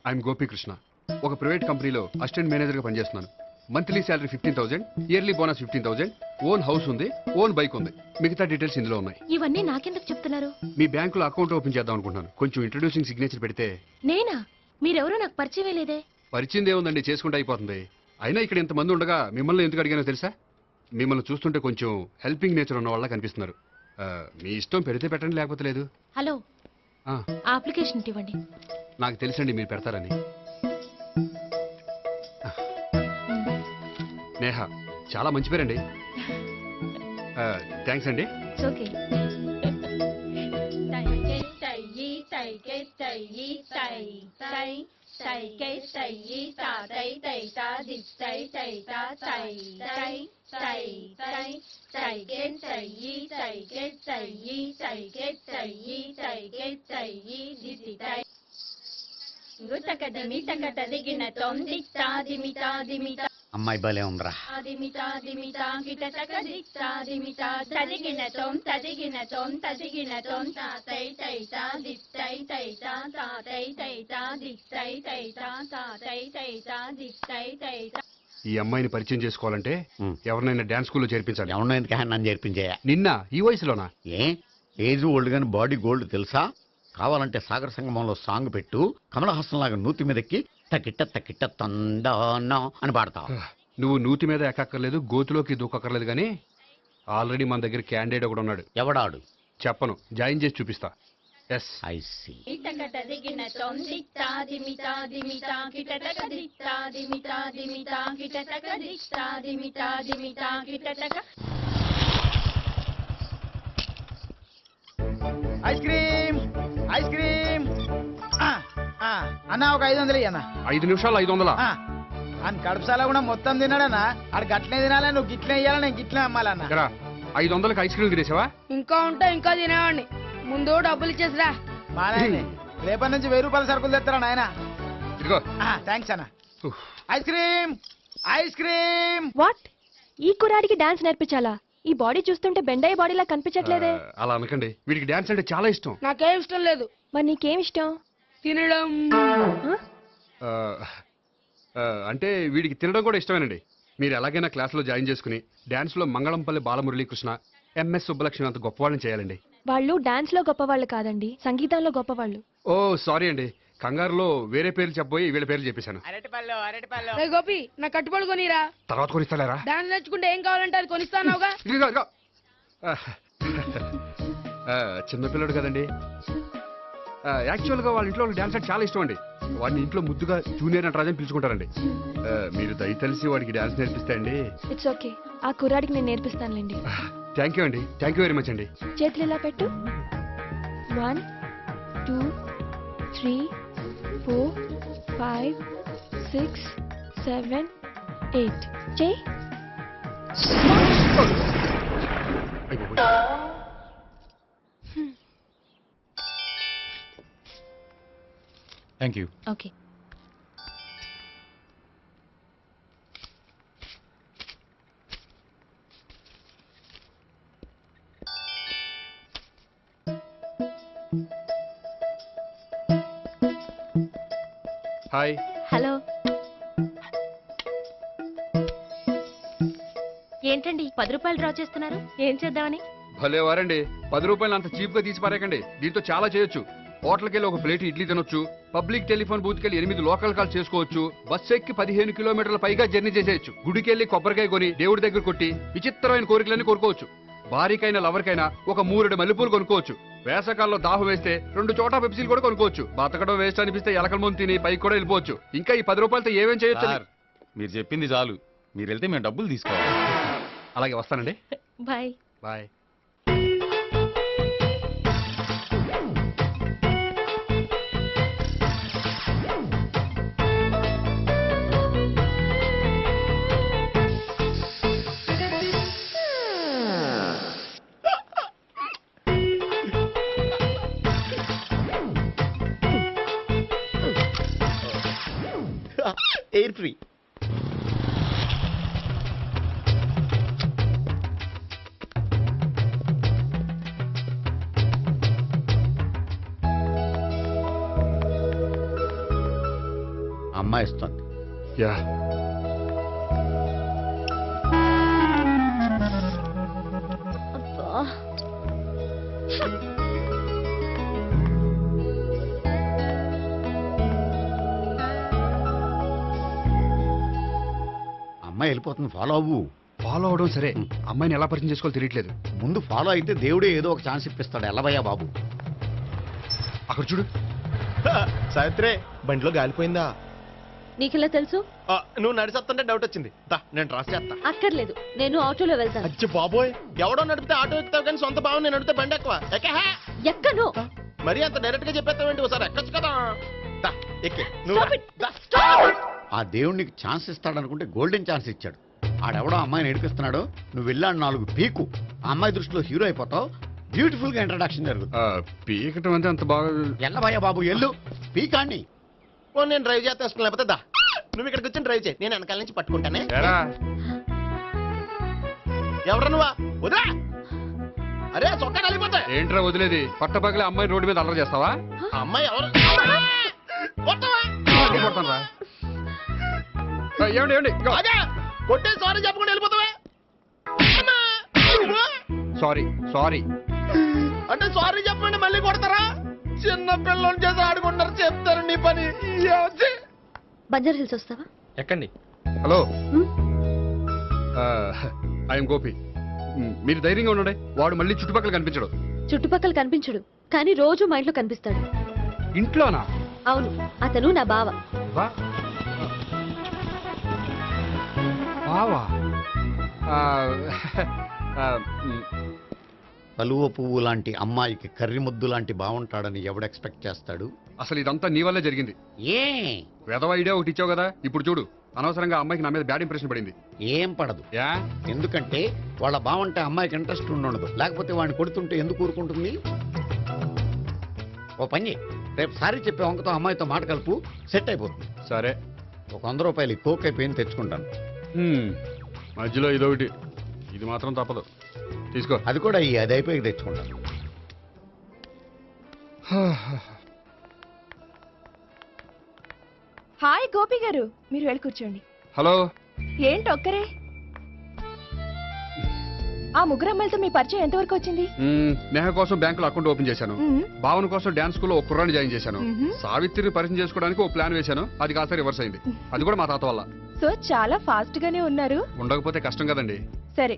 I'm Gopikrishna. ఒక ప్రైవేట్ కంపెనీలో అసిస్టెంట్ మేనేజర్గా పనిచేస్తున్నాను. Monthly salary 15,000, yearly bonus 15,000, own house ఉంది, ఓన్ బైక్ ఉంది. మిగతా డీటెయిల్స్ ఇందులో ఉన్నాయి. ఇవన్నీ నాకెందుకు చెప్తున్నారు? మీ బ్యాంకులో అకౌంట్ ఓపెన్ చేద్దాం అనుకుంటున్నాను. కొంచెం ఇంట్రడ్యూసింగ్ సిగ్నేచర్ పెడితే. నేనా? మీరెవరో నాకు పరిచయం లేదే. పరిచయం ఏముందండి, చేసుకుంటే అయిపోతుంది. అయినా ఇక్కడ ఇంతమంది ఉండగా మిమ్మల్ని ఎందుకు అడిగానో తెలుసా? మిమ్మల్ని చూస్తుంటే కొంచెం హెల్పింగ్ నేచర్ ఉన్న వాళ్ళ కనిపిస్తున్నారు. మీ ఇష్టం, పెడితే పెట్టండి, లేకపోతే లేదు. హలో, ఆ, అప్లికేషన్ ఇవ్వండి. నాకు తెలుసండి మీరు పెడతారని. నేహ, చాలా మంచి పేరండి. థ్యాంక్స్ అండి. ఓకే. అమ్మాయి భలే ఉందిరా. ఈ అమ్మాయిని పరిచయం చేసుకోవాలంటే ఎవరినైనా డాన్స్ స్కూల్లో చేర్పించాలి. ఎవరినో ఎందుకు నన్ను చేర్పించాయా? నిన్న ఈ వయసులోనా? ఏజ్ ఓల్డ్ గాని బాడీ గోల్డ్ తెలుసా? కావాలంటే సాగర సంగమంలో సాంగ్ పెట్టు, కమలహాసంలాగా నూతి మీదకి తకిట్ట తకిట్ట తందానా అని పాడతావు. నువ్వు నూతి మీద ఎక్కక్కర్లేదు, గోతులోకి దూకక్కర్లేదు, కానీ ఆల్రెడీ మన దగ్గర క్యాండిడేట్ ఒకడు ఉన్నాడు. ఎవడాడు? చెప్పను, జాయిన్ చేసి చూపిస్తా. Yes, I see. Ice cream, ice cream. అన్న ఒక 500 అన్న. 5 నిమిషాలు 500. అని కడుపుసాల కూడా మొత్తం తిన్నాడన్నా. ఆడు గట్లనే తినాలి, నువ్వు గిట్లనే ఇయ్యాలి, నేను గిట్లనే అమ్మాలన్న. 500కి ఐస్ క్రీమ్ తినేసావా? ఇంకా ఉంటే ఇంకా తినేవాడిని. ముందు డబ్బులు ఇచ్చేసిరా. మా నాయనే రేపటి నుంచి 1000 రూపాయల సరుకులు తెస్తారా నాయన? ఇదిగో. థ్యాంక్స్ అన్న. Ice cream, ice cream. What? ఈ కుర్రాడికి డాన్స్ నేర్పించాలా? ఈ బాడీ చూస్తుంటే బెండయ్య బాడీలా కనిపించట్లేదే. అలా అనకండి, వీడికి డాన్స్ అంటే చాలా ఇష్టం. నాకేం ఇష్టం లేదు. మరి నీకేం ఇష్టం? తినడం. అంటే వీడికి తినడం కూడా ఇష్టమేనండి. మీరు ఎలాగైనా క్లాస్లో జాయిన్ చేసుకుని డాన్స్లో మంగళంపల్లి బాలమురళీకృష్ణ, ఎంఎస్ సుబ్బలక్ష్మి అంత గొప్పవాళ్ళని చేయాలండి. వాళ్ళు డాన్స్ లో గొప్పవాళ్ళు కాదండి, సంగీతంలో గొప్పవాళ్ళు. ఓ సారీ అండి, కంగారులో వేరే పేర్లు చెప్పబోయి వీళ్ళ పేర్లు చెప్పేశాను. రే గోపి, నా కట్టుబడి కొనిరా. తర్వాత కొనిస్తారా? డాన్స్ నేర్చుకుంటే ఏం కావాలంటే అది కొనిస్తానావుగా. చిన్నపిల్లడు కదండి. యాక్చువల్గా వాళ్ళ ఇంట్లో డాన్స్ అంటే చాలా ఇష్టం అండి. వాడిని ఇంట్లో ముద్దుగా జూనియర్ నటరాజన్ పిలుచుకుంటారండి. మీరు దయతలిసి వాడికి డాన్స్ నేర్పిస్తే అండి. ఇట్స్ ఓకే, ఆ కుర్రాడికి నేను నేర్పిస్తానులేండి. థ్యాంక్ యూ అండి, థ్యాంక్ యూ వెరీ మచ్ అండి. చేతులు ఇలా పెట్టు. 1 2 3 4 5 6 7 8 చేయి. Thank you. Okay. Hi. Hello. ఏంటండి 10 రూపాయలు డ్రా చేస్తున్నారు? ఏం చేద్దామని? భలే వారండి. 10 రూపాయలు అంత చీప్ గా తీసి పారేకండి. దీంతో చాలా చేయొచ్చు. హోటల్కి వెళ్ళి ఒక ప్లేట్ ఇడ్లీ తినొచ్చు, పబ్లిక్ టెలిఫోన్ బూత్కి వెళ్ళి 8 లోకల్ కాల్ చేసుకోవచ్చు, బస్సు ఎక్కి 15 కిలోమీటర్ల పైగా జర్నీ చేసేయచ్చు, గుడికి వెళ్ళి కొబ్బరికాయ కొని దేవుడి దగ్గర కొట్టి విచిత్రమైన కోరికలన్నీ కోరుకోవచ్చు, భారీకైనా లవర్కైనా ఒక 3 మల్లెపూలు కొనుక్కోవచ్చు, వేసవకాలంలో దాహం వేస్తే 2 చోటా పెప్సీలు కూడా కొనుక్కోవచ్చు, బతకడం వేస్ట్ అనిపిస్తే ఎలకల ముందు తిని పైకి కూడా వెళ్ళిపోవచ్చు. ఇంకా ఈ 10 రూపాయలతో ఏమేం చేయొచ్చు? మీరు చెప్పింది చాలు, మీరు వెళ్తే మేము డబ్బులు తీసుకోవాలి. అలాగే వస్తానండి. బాయ్. బాయ్. Air free. అమ్మాయి ఇస్తుంది. యా. అమ్మాయి వెళ్ళిపోతుంది, ఫాలో అవ్వు. ఫాలో అవడం సరే, అమ్మాయిని ఎలా పరిచయం చేసుకోవాలో తెలియట్లేదు. ముందు ఫాలో అయితే దేవుడే ఏదో ఒక ఛాన్స్ ఇప్పిస్తాడు. ఎల్లవయ్యా బాబు. అక్కడ చూడు. సావిత్రి, బండిలో గాలిపోయిందా? నీకెలా తెలుసు? నువ్వు నడిచేస్తుంటే డౌట్ వచ్చింది. నేను ట్రాస్ చేస్తా. అక్కర్లేదు, నేను ఆటోలో వెళ్తాను. అచ్చి బాబోయ్, ఎవడో నడిపితే ఆటో ఎక్కుతావు కానీ సొంత భావం నేను నడిపితే బండి ఎక్కువ. ఎక్కను. మరి అంత డైరెక్ట్ గా చెప్పేస్తావేంటి? ఒకసారి ఎక్కొచ్చు కదా. ఎక్కే ఆ దేవుడికి ఛాన్స్ ఇస్తాడనుకుంటే గోల్డెన్ ఛాన్స్ ఇచ్చాడు. ఆడెవడో అమ్మాయిని ఏడిపిస్తున్నాడు, నువ్వు వెళ్ళాడు 4 పీకు. ఆ అమ్మాయి దృష్టిలో హీరో అయిపోతావు. బ్యూటిఫుల్ గా ఇంట్రడక్షన్ జరుగుతుంది. పీకటం అంటే అంత బాగా. ఎల్లవయ్యా బాబు, ఎల్లు పీకాన్ని. ఓ నేను డ్రైవ్ చేస్తాను, లేకపోతే దా నువ్వు ఇక్కడికి వచ్చి డ్రైవ్ చేయి, నేను వెనకాల నుంచి పట్టుకుంటానే. ఎవరు నువ్వా? వదిలా. అరే చొక్కా కలిపోతా. ఏంట్రా వదిలేది? పట్టపగలే అమ్మాయి రోడ్డు మీద అల్లరి చేస్తావా? అమ్మాయి ఎవరు? ఏమండి ఏమండి, కొట్టే సారీ చెప్పకుండా వెళ్ళిపోతావా? సారీ సారీ అంటే సారీ చెప్పండి మళ్ళీ కొడతారా? చిన్న పిల్లలు చేసి ఆడుకుంటారు, చెప్తారు నీ పని. బంజారా హిల్స్ వస్తావా? ఎక్కండి. Hello, I'm Gopi. మీరు ధైర్యంగా ఉండండి. వాడు మళ్ళీ చుట్టుపక్కల కనిపించడు. చుట్టుపక్కల కనిపించడు, కానీ రోజు మా ఇంట్లో కనిపిస్తాడు. ఇంట్లోనా? అవును, అతను నా బావ. బావా? కలువ పువ్వు లాంటి అమ్మాయికి కర్రి ముద్దు లాంటి బాగుంటాడని ఎవడు ఎక్స్పెక్ట్ చేస్తాడు? అసలు ఇదంతా నీ వల్లే జరిగింది. ఏ వెధవ ఐడియా ఒకటి ఇచ్చావు కదా, ఇప్పుడు చూడు. అనవసరంగా అమ్మాయికి నా మీద బ్యాడ్ ఇంప్రెషన్ పడింది. ఏం పడదు. ఎందుకంటే వాళ్ళ బాగుంటే అమ్మాయికి ఇంట్రెస్ట్ ఉండదు. లేకపోతే వాడిని కొడుతుంటే ఎందుకు ఊరుకుంటుంది? ఓ పని, రేపు సారీ చెప్పే వంకతో అమ్మాయితో మాట కలుపు, సెట్ అయిపోతుంది. సరే, ఒక 100 రూపాయలు కోక్ అయిపోయింది తెచ్చుకుంటాను. మధ్యలో ఇదొకటి, ఇది మాత్రం తప్పదు. తీసుకో. అది కూడా అది అయిపోయి తెచ్చుకుంటాను. హాయ్ గోపి గారు, మీరు వెళ్ళి కూర్చోండి. హలో. ఏంటి ఒక్కరే? ఆ 3 అమ్మాయిలతో మీ పరిచయం ఎంతవరకు వచ్చింది? నేహ కోసం బ్యాంకులో అకౌంట్ ఓపెన్ చేశాను. భావన కోసం డాన్స్ స్కూల్లో ఒక కుర్రాన్ని జాయిన్ చేశాను. సావిత్రిని పరిచయం చేసుకోవడానికి ఒక ప్లాన్ వేశాను, అది కాస్త రివర్స్ అయింది. అది కూడా మా తాత వల్ల. సో చాలా ఫాస్ట్ గానే ఉన్నారు. ఉండకపోతే కష్టం కదండి. సరే,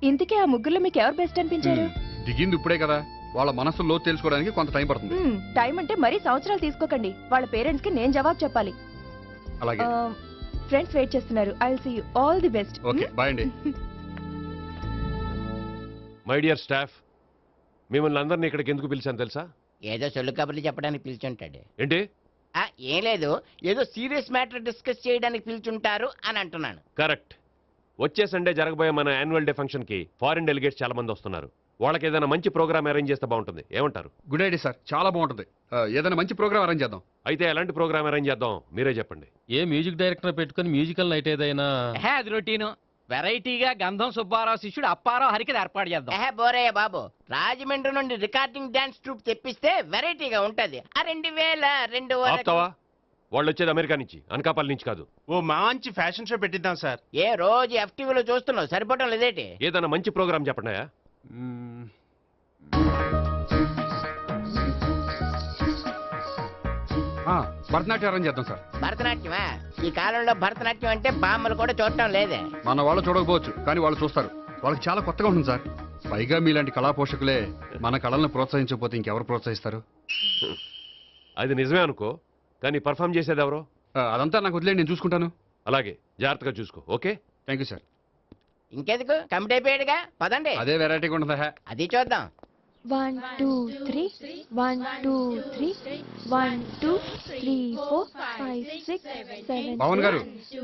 ఇంతకీ ఆ ముగ్గురులో మీకు ఎవరు బెస్ట్ అనిపించారు? దిగింది ఇప్పుడే కదా, వాళ్ళ మనసు లోతు తెలుసుకోవడానికి కొంత టైం పడుతుంది. టైం అంటే మరీ సంవత్సరాలు తీసుకోకండి. వాళ్ళ పేరెంట్స్ కి నేను జవాబు చెప్పాలి. అలాగే. ఫ్రెండ్స్ వెయిట్ చేస్తున్నారు. I will see you. All the best. Okay, bye అండి. మై డియర్ స్టాఫ్, మిమ్మల్ని అందరినీ ఇక్కడికి ఎందుకు పిలిచాను తెలుసా? ఏదో సొల్లు కబుర్లు చెప్పడానికి పిలిచుంటాడు. ఏంటి? ఏం లేదు, ఏదో సీరియస్ మ్యాటర్ డిస్కస్ చేయడానికి పిలిచుంటారు అని అంటున్నాను. కరెక్ట్. వచ్చే సండే జరగబోయే మన యాన్యువల్ డే ఫంక్షన్ కి ఫారిన్ డెలిగేట్స్ చాలా మంది వస్తున్నారు. వాళ్ళకి ఏదైనా మంచి ప్రోగ్రామ్ అరేంజ్ చేస్తే బాగుంటుంది. ఏమంటారు? గుడ్ ఐడియా సార్, చాలా బాగుంటుంది. ఏదైనా మంచి ప్రోగ్రామ్ అరేంజ్ చేద్దాం. అయితే ఎలాంటి ప్రోగ్రామ్ అరేంజ్ చేద్దాం మీరే చెప్పండి. ఏ మ్యూజిక్ డైరెక్టర్ పెట్టుకుని మ్యూజికల్ నైట్ ఏదైనా? అది రొటీను. వెరైటీగా గంధం సుబ్బారావు శిష్యుడు అప్పారావు హరికి ఏర్పాటు చేద్దాం. బోరయ్య బాబు, రాజమండ్రి నుండి రికార్డింగ్ డాన్స్ ట్రూప్ తెప్పిస్తే వెరైటీగా ఉంటది. 2002 ఆపుతావా? వాళ్ళు వచ్చేది అమెరికా నుంచి, అనకాపల్లి నుంచి కాదు. ఓ మంచి ఫ్యాషన్ షో పెట్టిద్దాం సార్. ఏ రోజు FTVలో చూస్తున్నావు, సరిపోవటం లేదేటి? ఏదైనా మంచి ప్రోగ్రామ్ చెప్పండి. భరతనాట్యం అరేంజ్ చేద్దాం సార్. భరతనాట్యమా? ఈ కాలంలో భరతనాట్యం అంటే బామ్మలు కూడా చూడటం లేదే. మన వాళ్ళు చూడకపోవచ్చు, కానీ వాళ్ళు చూస్తారు. వాళ్ళకి చాలా కొత్తగా ఉంటుంది సార్. పైగా మీలాంటి కళా పోషకులే మన కళలను ప్రోత్సహించకపోతే ఇంకెవరు ప్రోత్సహిస్తారు? అది నిజమే అనుకో, కానీ పర్ఫామ్ చేసేది ఎవరో? అదంతా నాకు వదిలేండి, నేను చూసుకుంటాను. అలాగే, జాగ్రత్తగా చూసుకో. Okay, thank you sir. ఇంకెందుకు, కమిటీ అయిపోయాడుగా, పదండి. అదే వెరైటీగా ఉంటుందా? అది చూద్దాం. 1 2 3 1 2 3 1 2 3 4 5 6 7 పవన్ గారు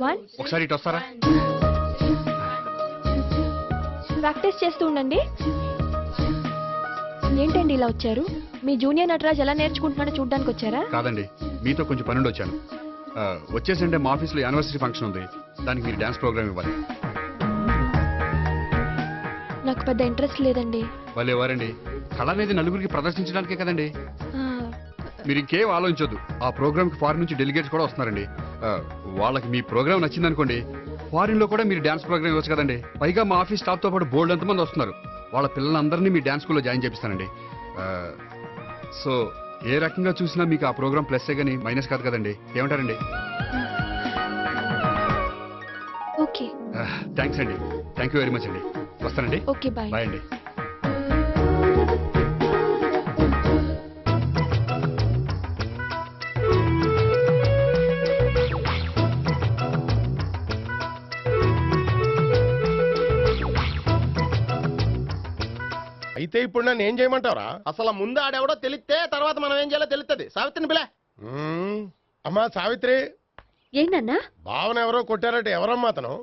1 ఒకసారి ఇటు వస్తారా? ప్రాక్టీస్ చేస్తూ ఉండండి. ఏంటండి ఇలా వచ్చారు? మీ జూనియర్ నటరాజ్ ఎలా నేర్చుకుంటున్నాడో చూడడానికి వచ్చారా? కాదండి, మీతో కొంచెం పనుండి వచ్చాను. వచ్చేసంటే మా ఆఫీస్లో యానివర్సరీ ఫంక్షన్ ఉంది, దానికి మీరు డ్యాన్స్ ప్రోగ్రామ్ ఇవ్వాలి. నాకు పెద్ద ఇంట్రెస్ట్ లేదండి. వాళ్ళు ఎవరండి? కళ అనేది నలుగురికి ప్రదర్శించడానికే కదండి. మీరు ఇంకేం ఆలోచించొద్దు. ఆ ప్రోగ్రామ్కి ఫారిన్ నుంచి డెలిగేట్స్ కూడా వస్తున్నారండి. వాళ్ళకి మీ ప్రోగ్రామ్ నచ్చిందనుకోండి, ఫారిన్ లో కూడా మీరు డ్యాన్స్ ప్రోగ్రామ్ ఇవ్వచ్చు కదండి. పైగా మా ఆఫీస్ స్టాఫ్ తో పాటు బోల్డ్ ఎంతమంది వస్తున్నారు. వాళ్ళ పిల్లలందరినీ మీ డ్యాన్స్ స్కూల్లో జాయిన్ చేపిస్తానండి. సో ఏ రకంగా చూసినా మీకు ఆ ప్రోగ్రామ్ ప్లస్సే కానీ మైనస్ కాదు కదండి. ఏమంటారండి? ఓకే, థ్యాంక్స్ అండి. థ్యాంక్ యూ వెరీ మచ్ అండి. వస్తానండి. Okay, bye. బాయ్ అండి. అయితే ఇప్పుడు నన్ను ఏం చేయమంటారా? అసలు ముందు ఆడెవడో తెలిస్తే తర్వాత మనం ఏం చేయాలో తెలుస్తుంది. సావిత్రిని పిల్ల. అమ్మా సావిత్రి. ఏంటన్నా? భావన ఎవరో కొట్టారట. ఎవరమ్మా అతను?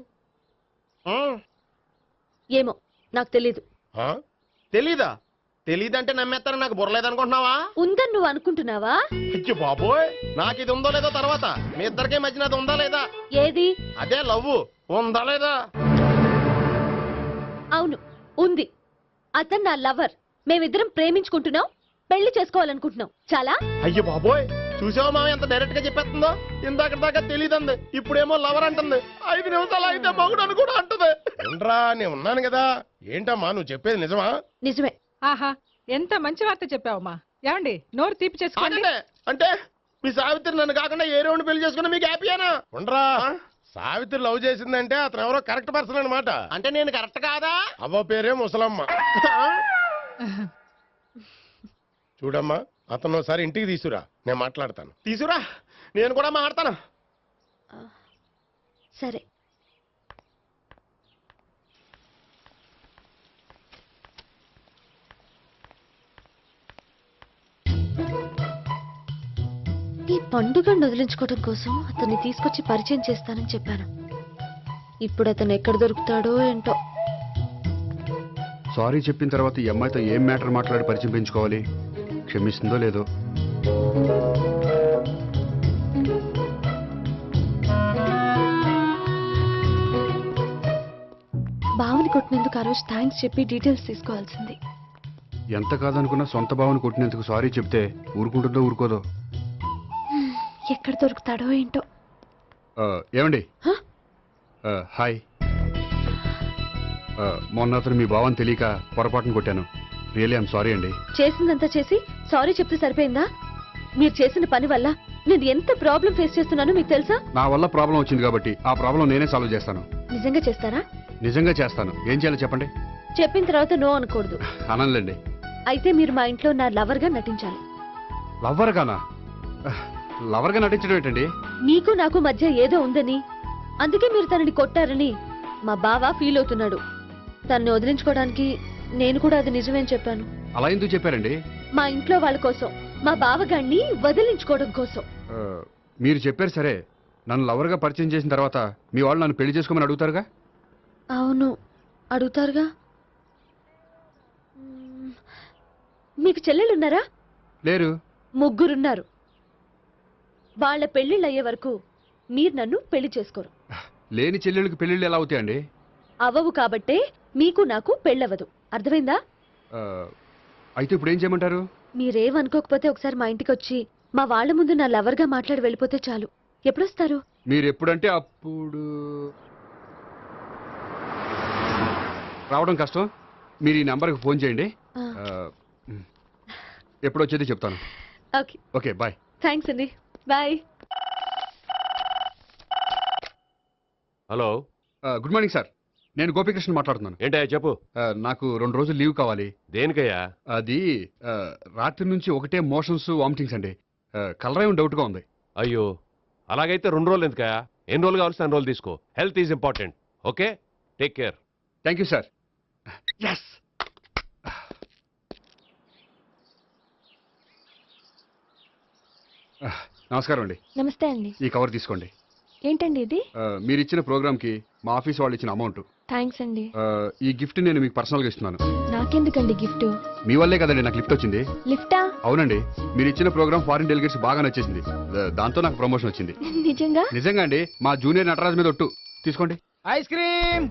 ఏమో నాకు తెలీదు. తెలీదా? తెలీదంటే నమ్మేస్తారని నాకు బుర్రలేదనుకుంటున్నావా? ఉందని నువ్వు అనుకుంటున్నావా? అయ్యో బాబోయ్, నాకు ఇది ఉందో లేదో తర్వాత. మీ ఇద్దరికే మధ్యన అది ఉందా లేదా? ఏది? అదే లవ్ ఉందా లేదా? అవును, ఉంది. అతను నా లవర్. మేమిద్దరం ప్రేమించుకుంటున్నాం, పెళ్లి చేసుకోవాలనుకుంటున్నాం. చాలా. అయ్యో బాబోయ్, చూసావా మామ ఎంత డైరెక్ట్ గా చెప్పేస్తుందో? ఇందాక దాకా తెలియదండి, ఇప్పుడేమో లవర్ అంటుంది. 5 నిమిషాలు అయితే మగుడు అని కూడా అంటుంది. ఏంట్రా, నేను ఉన్నాను కదా. ఏంటమ్మా నువ్వు చెప్పేది నిజమా? నిజమే. ఆహా, ఎంత మంచి వార్త చెప్పావమ్మా. ఏమండి, నోరు తీపి చేసుకోండి. అంటే మీ సావిత్రి నన్ను కాకుండా ఏ రౌండ్ పెళ్లి చేసుకున్నా మీకు హ్యాపీయేనా? ఉండరా, సావిత్రి లవ్ చేసిందంటే అతను ఎవరో కరెక్ట్ పర్సన్ అనమాట. అంటే నేను కరెక్ట్ కాదా? అవ్వ పేరే ముసలమ్మ. చూడమ్మా, అతను ఒకసారి ఇంటికి తీసుకురా, నేను మాట్లాడతాను. తీసుకురా, నేను కూడా మాట్లాడతాను. సరే. ఈ పండుగను వదిలించుకోవడం కోసం అతన్ని తీసుకొచ్చి పరిచయం చేస్తానని చెప్పాను. ఇప్పుడు అతను ఎక్కడ దొరుకుతాడో ఏంటో. సారీ చెప్పిన తర్వాత ఈ అమ్మాయితో ఏం మ్యాటర్ మాట్లాడి పరిచయం పెంచుకోవాలి? క్షమిస్తుందో లేదో. బావని కొట్టినందుకు ఆ రోజు థ్యాంక్స్ చెప్పి డీటెయిల్స్ తీసుకోవాల్సింది. ఎంత కాదనుకున్నా సొంత భావన కొట్టినందుకు సారీ చెప్తే ఊరుకుంటుందో ఊరుకోదో. ఎక్కడ దొరుకుతాడో ఏంటో. ఏమండి? హాయ్. మొన్న అతను మీ భావని తెలియక పొరపాటును కొట్టాను. రియల్లీ ఐఎమ్ సారీ అండి. చేసిందంతా చేసి సారీ చెప్తే సరిపోయిందా? మీరు చేసిన పని వల్ల నేను ఎంత ప్రాబ్లం ఫేస్ చేస్తున్నానో మీకు తెలుసా? నా వల్ల ప్రాబ్లం వచ్చింది కాబట్టి ఆ ప్రాబ్లం నేనే సాల్వ్ చేస్తాను. నిజంగా చేస్తారా? నిజంగా చేస్తాను. ఏం చేయాలో చెప్పండి. చెప్పిన తర్వాత నో అనకూడదు. అనంలేండి. అయితే మీరు మా ఇంట్లో నా లవర్ గా నటించాలి. లవర్గానా? లవర్గా నటించడం ఏంటండి? నీకు నాకు మధ్య ఏదో ఉందని, అందుకే మీరు తనని కొట్టారని మా బావ ఫీల్ అవుతున్నాడు. తనని వదిలించుకోవడానికి నేను కూడా అది నిజమేని చెప్పాను. అలా ఎందుకు చెప్పారండి? మా ఇంట్లో వాళ్ళ కోసం, మా బావగాడిని వదిలించుకోవడం కోసం. మీరు చెప్పారు సరే, నన్ను లవర్గా పరిచయం చేసిన తర్వాత మీ వాళ్ళు నన్ను పెళ్లి చేసుకోమని అడుగుతారుగా? అవును, అడుగుతారుగా. మీకు చెల్లెలున్నారా? లేరు. ముగ్గురున్నారు. వాళ్ళ పెళ్లిళ్ళు అయ్యే వరకు మీరు నన్ను పెళ్లి చేసుకోరు. లేని చెల్లెళ్ళకి పెళ్లిళ్ళు ఎలా అవుతాయండి? అవ్వవు కాబట్టే మీకు నాకు పెళ్ళవదు. అర్థమైందా? అయితే ఇప్పుడు ఏం చేయమంటారు? మీరేమనుకోకపోతే ఒకసారి మా ఇంటికి వచ్చి మా వాళ్ళ ముందు నా లవర్గా మాట్లాడి వెళ్ళిపోతే చాలు. ఎప్పుడొస్తారు? మీరు ఎప్పుడంటే అప్పుడు. రావడం కష్టం. మీరు ఈ నెంబర్కి ఫోన్ చేయండి. ఎప్పుడు వచ్చేది చెప్తాను. ఓకే. Okay, bye. థ్యాంక్స్ అండి. Bye. Hello. Good morning sir. నేను గోపికృష్ణ మాట్లాడుతున్నాను. ఏంటయ్యా చెప్పు. నాకు 2 రోజులు లీవ్ కావాలి. దేనికయ్యా? అది రాత్రి నుంచి ఒకటే మోషన్స్, వామిటింగ్స్ అండి. కలరేం డౌట్గా ఉంది. అయ్యో, అలాగైతే 2 రోజులు ఎందుకయ్యా? ఎన్ని రోజులు కావాల్సిన 2 రోజులు తీసుకో. Health is important. Okay, take care. Thank you sir. Yes. నమస్కారం అండి. నమస్తే అండి. ఈ కవర్ తీసుకోండి. ఏంటండి ఇది? మీరు ఇచ్చిన ప్రోగ్రామ్కి మా ఆఫీస్ వాళ్ళు ఇచ్చిన అమౌంట్. థ్యాంక్స్ అండి. ఈ గిఫ్ట్ నేను మీకు పర్సనల్గా ఇస్తున్నాను. నాకెందుకండి గిఫ్ట్? మీ వల్లే కదండి నాకు లిఫ్ట్ వచ్చింది. లిఫ్టా? అవునండి, మీరు ఇచ్చిన ప్రోగ్రామ్ ఫారిన్ డెలిగేట్స్ బాగా నచ్చేసింది. దాంతో నాకు ప్రమోషన్ వచ్చింది. నిజంగా? నిజంగా అండి. మా జూనియర్ నటరాజ్ మీద ఒట్టు. తీసుకోండి. Ice cream.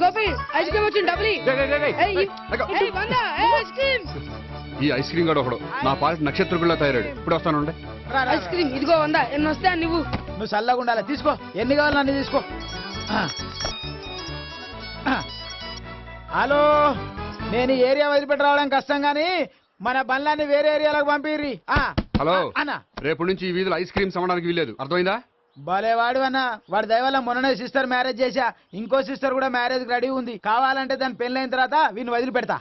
Gopi ice cream వచ్చింది. డబ్బులు ఐస్ క్రీమ్. ఈ ఐస్ క్రీమ్ గడు ఒకడు నా పాలిట నక్షత్రకుల్లా తయారాడు. ఇప్పుడు వస్తాను. ఐస్ క్రీమ్ ఇదిగో 100. ఎన్ని వస్తాయి నువ్వు? నువ్వు చల్లగా ఉండాలి. తీసుకో, ఎన్ని కావాలి అన్ని తీసుకో. హలో, నేను ఈ ఏరియా వదిలిపెట్టి రావడం కష్టం గానీ మన బండ్లన్నీ వేరే ఏరియాలకు పంపిర్రి. హలో అన్న, రేపు నుంచి ఈ వీధిలో ఐస్ క్రీమ్స్ అమ్మడానికి వీల్లేదు. అర్థమైందా? భలేవాడు అన్న. వాడి దయవల్ల మొన్ననే సిస్టర్ మ్యారేజ్ చేశా. ఇంకో సిస్టర్ కూడా మ్యారేజ్ రెడీ ఉంది. కావాలంటే దాని పెళ్ళైన తర్వాత వీడిని వదిలిపెడతా.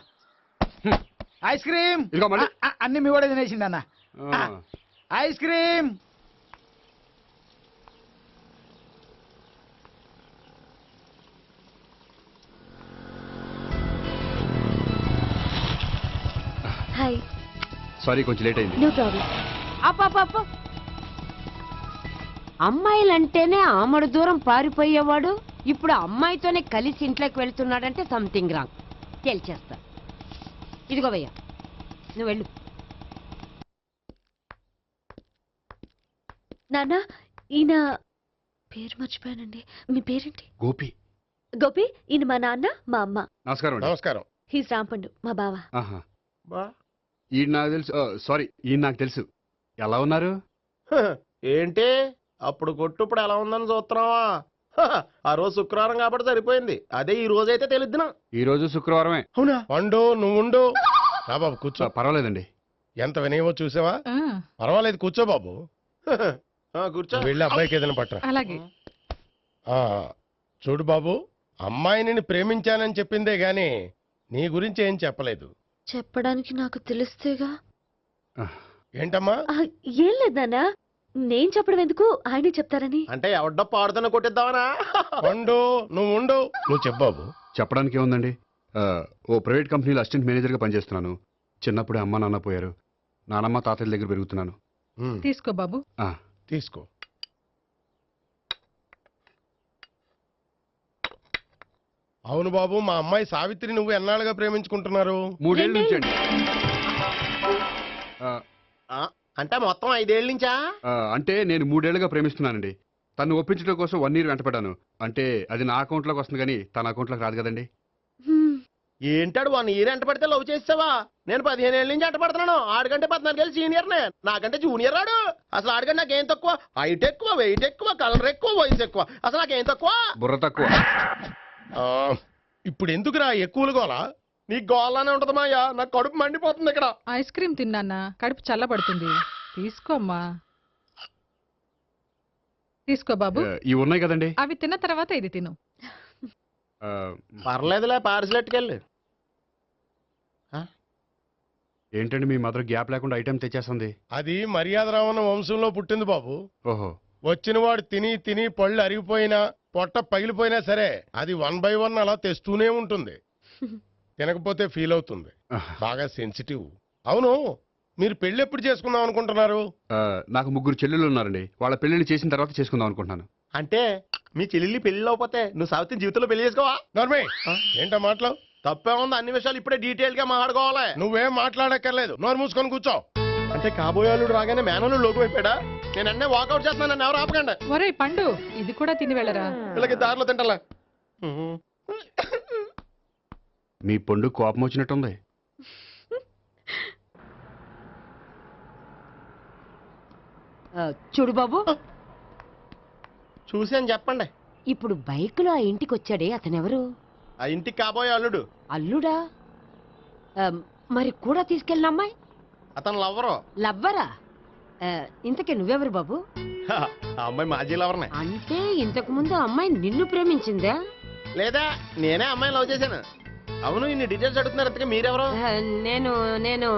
ఐస్ క్రీమ్ అన్ని మీ కూడా తినేసిండి అన్న. Ice cream. హాయ్. సారీ, కొంచెం లేట్ అయింది. No problem. అప్ప అమ్మాయిలంటేనే ఆమడు దూరం పారిపోయేవాడు ఇప్పుడు అమ్మాయితోనే కలిసి ఇంట్లోకి వెళ్తున్నాడంటే సంథింగ్ రాంగ్. తేల్చేస్తా. ఇదిగో భయ్యా, నువ్వు వెళ్ళు. నాన్న, ఈయన పేరు మర్చిపోయానండి. మీ పేరేంటి? గోపి. గోపి, ఈయన మా నాన్న, మా అమ్మ. నమస్కారం. నమస్కారం. హీస్ రాంపండు, మా బావ. ఈయన నాకు తెలుసు. సారీ, ఈయన నాకు తెలుసు. ఎలా ఉన్నారు? ఏంటి అప్పుడు కొట్టు ఇప్పుడు ఎలా ఉందని చూస్తున్నావా? ఆ రోజు శుక్రవారం కాబట్టి సరిపోయింది. అదే ఈ రోజు అయితే తెలిద్దునా. ఈ రోజు శుక్రవారమే. అవునా? వండు, నువ్వు ఉండు. రా బాబు కూర్చో. పర్వాలేదండి. ఎంత వినయమో చూసావా? పర్వాలేదు, కూర్చో బాబు. కూర్చో. వెళ్ళి అబ్బాయికి ఏదైనా పట్టరా. అలాగే. చూడు బాబు, అమ్మాయిని ప్రేమించానని చెప్పిందే గాని నీ గురించి ఏం చెప్పలేదు. చెప్పడానికి నాకు తెలిస్తేగా. ఏంటమ్మా? ఏం లేదు నాన్న, నేను చెప్పడం ఎందుకు, ఆయనే చెప్తారని. అంటే ఎవడ్డో పాడుతున్న కొట్టిద్దామనా? వండు, నువ్వు ఉండు. నువ్వు చెప్పు బాబు. చెప్పడానికి ఏముందండి, ఓ ప్రైవేట్ కంపెనీలో అసిస్టెంట్ మేనేజర్గా పనిచేస్తున్నాను. చిన్నప్పుడే అమ్మ నాన్న పోయారు. నానమ్మ తాతయ్య దగ్గర పెరుగుతున్నాను. తీసుకో బాబు. తీసుకో. అవును బాబు, మా అమ్మాయి సావిత్రి నువ్వు ఎన్నాళ్ళుగా ప్రేమించుకుంటున్నారు? 3 ఏళ్ళ నుంచి అండి. అంటే మొత్తం 5 ఏళ్ళ నుంచా? అంటే నేను 3 ఏళ్ళుగా ప్రేమిస్తున్నానండి. తను ఒప్పించడం కోసం 1 year వెంటపడ్డాను. అంటే అది నా అకౌంట్లోకి వస్తుంది కానీ తన అకౌంట్లోకి రాదు కదండి. ఏంటాడు 1 year ఎంట పడితే లవ్ చేసావా? నేను 15 ఏళ్ళ నుంచి ఎంట పడుతున్నాను. ఆడికంటే 14 ఏళ్ళు సీనియర్నే. నాకంటే జూనియర్ ఆడు. అసలు ఆడికంటే నాకేం తక్కువ? హైట్ ఎక్కువ, వెయిట్ ఎక్కువ, కలర్ ఎక్కువ, వయసు ఎక్కువ. అసలు నాకేం తక్కువ? బుర్ర తక్కువ. ఇప్పుడు ఎందుకురా ఎక్కువలు గోలా? నీకు గోలానే ఉంటదమాయ్యా. నాకు కడుపు మండిపోతుంది ఇక్కడ. ఐస్ క్రీమ్ తిన్నానా, కడుపు చల్లబడుతుంది. తీసుకోమ్మా. తీసుకో బాబు. ఇవి ఉన్నాయి కదండి. అవి తిన్న తర్వాత ఇది తిను. ఆ, పర్లేదులే పార్సిల్ ఎట్టుకెళ్ళి. ఏంటండి మీ మదర్ గ్యాప్ లేకుండా ఐటెం తెచ్చేస్తుంది? అది మర్యాద రావణ వంశంలో పుట్టింది బాబు. ఓహో. వచ్చిన వాడు తిని తిని పళ్ళు అరిగిపోయినా పొట్ట పగిలిపోయినా సరే అది 1 by 1 అలా తెస్తూనే ఉంటుంది. తినకపోతే ఫీల్ అవుతుంది. బాగా సెన్సిటివ్. అవును, మీరు పెళ్లి ఎప్పుడు చేసుకుందాం అనుకుంటున్నారు? నాకు 3 చెల్లెళ్ళు ఉన్నారండి. వాళ్ళ పెళ్లిళ్ళు చేసిన తర్వాత చేసుకుందాం అనుకుంటున్నాను. అంటే మీ చెల్లి పెళ్లి లేకపోతే నువ్వు సావిత్రి జీవితంలో పెళ్లి చేసుకోవా? నార్మే ఏంటో మాటలు? తప్పే ఉంది, అన్ని విషయాలు ఇప్పుడే డీటెయిల్ గా మాట్లాడుకోవాలి. నువ్వేం మాట్లాడక్కర్లేదు, నోరు మూసుకొని కూర్చో. అంటే కాబోయేవాళ్ళు రాగానే మేనలు లోకి అయిపోయాడా? నేను అన్నీ వాకౌట్ చేస్తున్నాను, నన్ను ఎవరు ఆపకండి. ఒరే పండు ఇది కూడా తిని వెళ్ళరా. వీళ్ళకి దారిలో తింటలా. మీ పండు కోపం వచ్చినట్టుంది. చూడు బాబు, చూసి అని చెప్పండి. ఇప్పుడు బైకులో ఆ ఇంటికి వచ్చాడే అతనెవరు? ఆ ఇంటికి కాబోయే అల్లుడు. అల్లుడా? మరి కూడా తీసుకెళ్ళిన అమ్మాయి? అతను లవ్వరు. లవ్వరా? ఇంతకీ నువ్వెవరు బాబు? ఆ అమ్మాయి మాజీ లవర్నే. అంటే ఇంతకు ముందు అమ్మాయి నిన్ను ప్రేమించిందా? లేదా నేనే అమ్మాయిని లవ్ చేశాను. అవును, ఇన్ని డీటెయిల్స్ అడుగుతున్నారు. ఇంతకీ మీరెవరు? నేను నేను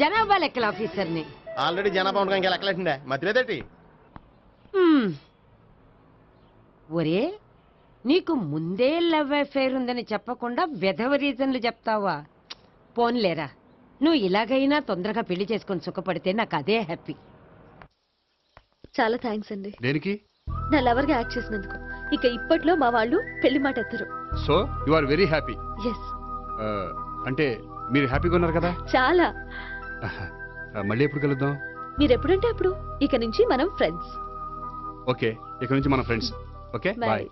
జనాభా లెక్కల ఆఫీసర్ని. ఆల్రెడీ జనాభా ఉండగా ఇంకా లెక్కలేసిందే మధ్యలేదేటి? ఒరే, నీకు ముందే లవ్ అఫైర్ ఉందని చెప్పకుండా వెధవ రీజన్లు చెప్తావా? పోన్లేరా, నువ్వు ఇలాగైనా తొందరగా పెళ్లి చేసుకొని సుఖపడితే నాకు అదే హ్యాపీ. చాలా థ్యాంక్స్ అండి. దేనికి? నా లవర్ గా యాక్ట్ చేసినందుకు. ఇక ఇప్పట్లో మా వాళ్ళు పెళ్లి మాట ఎత్తరు. So you are very happy. Yes. అంటే మీరు హ్యాపీగా ఉన్నారు కదా? చాలా. మళ్ళీ ఎప్పుడు కలుద్దాం? మీరు ఎప్పుడంటే అప్పుడు. ఇక నుంచి మనం ఫ్రెండ్స్. ఓకే, ఇక నుంచి మన ఫ్రెండ్స్. Okay, bye.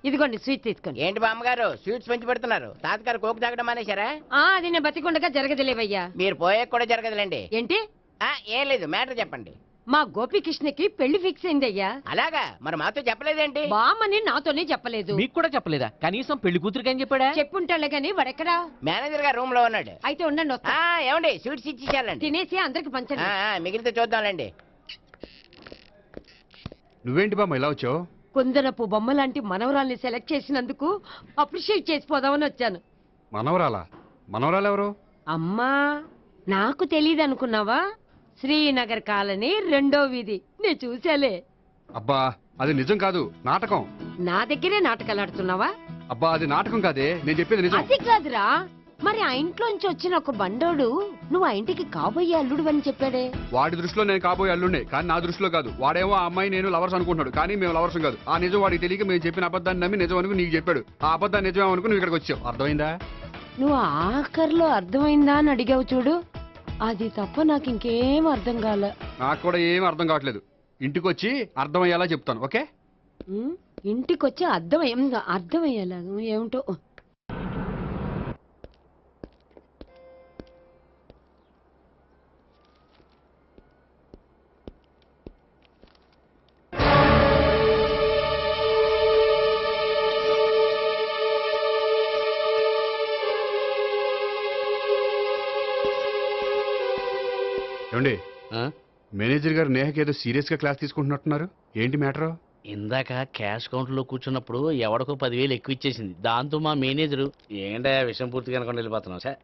ఇదిగోండి స్వీట్ తీసుకోండి. ఏంటి బామ్మగారు స్వీట్స్ పెంచి పెడుతున్నారు? తాతగారు కోక్ తాగడం మానేశారా? అది నేను బతికుండగా జరగదులేవయ్యా. మీరు పోయే కూడా జరగదులేండి. ఏంటి? ఏం లేదు, మ్యాటర్ చెప్పండి. మా గోపికృష్ణకి పెళ్లి ఫిక్స్ అయిందయ్యా. అలాగా? మరి మాతో చెప్పలేదేంటి? బామ్మని నాతోనే చెప్పలేదు. మీకు కూడా చెప్పలేదా? కనీసం పెళ్లి కూతురికి అని చెప్పాడా? చెప్పుంటాలే గాని వాడెక్కడా? మేనేజర్ గారు రూమ్ లో ఉన్నాడు. అయితే ఉండండి, వస్తా. ఏమండి స్వీట్స్ ఇచ్చేసాలండి. తినేసి అందరికి పంచండి. మిగిలితే చూద్దాంలేండి. నువ్వేంటి బామ్మ ఇలా వచ్చావు? కుందనపు బొమ్మ లాంటి మనవరాల్ని సెలెక్ట్ చేసినందుకు అప్రిషియేట్ చేసిపోదామని వచ్చాను. మనవరాలా? మనవరాలు ఎవరు? అమ్మా, నాకు తెలియదు అనుకున్నావా? శ్రీనగర్ కాలనీ 2వ వీధి. నేను చూసాలే. అబ్బా, అది నిజం కాదు, నాటకం. నా దగ్గరే నాటకాలు ఆడుతున్నావా? అబ్బా, అది నాటకం కాదే, నేను చెప్పేది నిజం. అది కాదురా, మరి ఆ ఇంట్లోంచి వచ్చిన ఒక బండోడు నువ్వు ఆ ఇంటికి కాబోయే అల్లుడు అని చెప్పాడే. వాడి దృష్టిలో నేను కాబోయే అల్లుండే, కానీ నా దృష్టిలో కాదు. వాడేమో ఆ అమ్మాయి నేను లవర్స్ అనుకుంటున్నాడు, కానీ మేము లవర్స్ కాదు. ఆ నిజం వాడికి తెలియక మేము చెప్పిన అబద్ధాన్ని నమ్మి నిజం అనుకుని నీకు చెప్పాడు. ఆ అబద్ధాన్ని నిజం అనుకుని నువ్వు ఇక్కడికి వచ్చావు. అర్థమైందా? నువ్వు ఆఖర్లో అర్థమైందా అని అడిగావు చూడు, అది తప్ప నాకు ఇంకేం అర్థం కాలే. నాకు కూడా ఏం అర్థం కావట్లేదు. ఇంటికి వచ్చి అర్థమయ్యేలా చెప్తాను. ఓకే? ఇంటికి వచ్చి అర్థమయ్యేలా ఏమిటో. ఏమండి, మేనేజర్ గారు నేహకి ఏదో సీరియస్ గా క్లాస్ తీసుకుంటున్నట్టున్నారు. ఏంటి మ్యాటర్? ఇందాక క్యాష్ కౌంటర్ లో కూర్చున్నప్పుడు ఎవడికో 10,000 ఎక్కువ ఇచ్చేసింది. దాంతో మా మేనేజరు ఏంటా విషయం పూర్తిగా అనుకోండి వెళ్ళిపోతున్నాం సార్.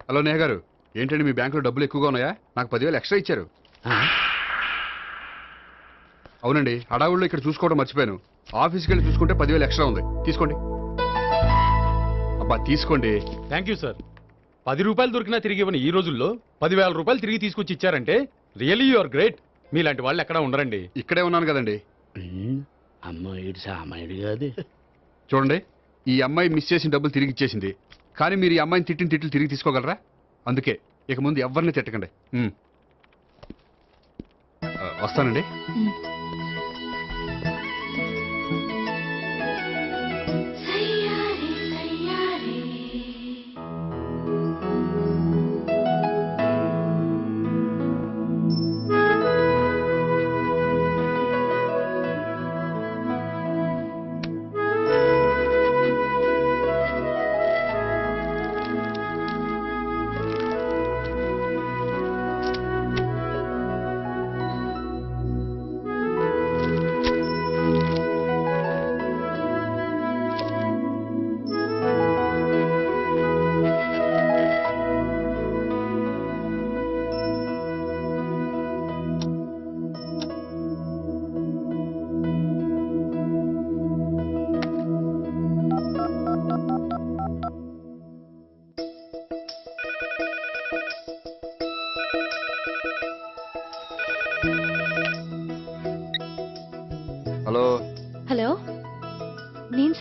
హలో నేహ గారు, ఏంటండి మీ బ్యాంకులో డబ్బులు ఎక్కువగా ఉన్నాయా? నాకు 10,000 ఎక్స్ట్రా ఇచ్చారు. అవునండి, హడావుల్లో ఇక్కడ చూసుకోవడం మర్చిపోయాను. ఆఫీస్కి వెళ్ళి చూసుకుంటే 10,000 ఎక్స్ట్రా ఉంది. తీసుకోండి. అబ్బా తీసుకోండి. Thank you sir. 10 రూపాయలు దొరికినా తిరిగి ఇవ్వని ఈ రోజుల్లో 10,000 రూపాయలు తిరిగి తీసుకొచ్చి ఇచ్చారంటే రియల్లీ యు ఆర్ గ్రేట్. మీలాంటి వాళ్ళు ఎక్కడా ఉండరండి. ఇక్కడే ఉన్నాను కదండి. అమ్మాయిడు సామాయుడు కాదు. చూడండి, ఈ అమ్మాయి మిస్ చేసిన డబ్బులు తిరిగి ఇచ్చేసింది. కానీ మీరు ఈ అమ్మాయిని తిట్టిన తిట్లు తిరిగి తీసుకోగలరా? అందుకే ఇక ముందు ఎవరిని తిట్టకండి. వస్తానండి.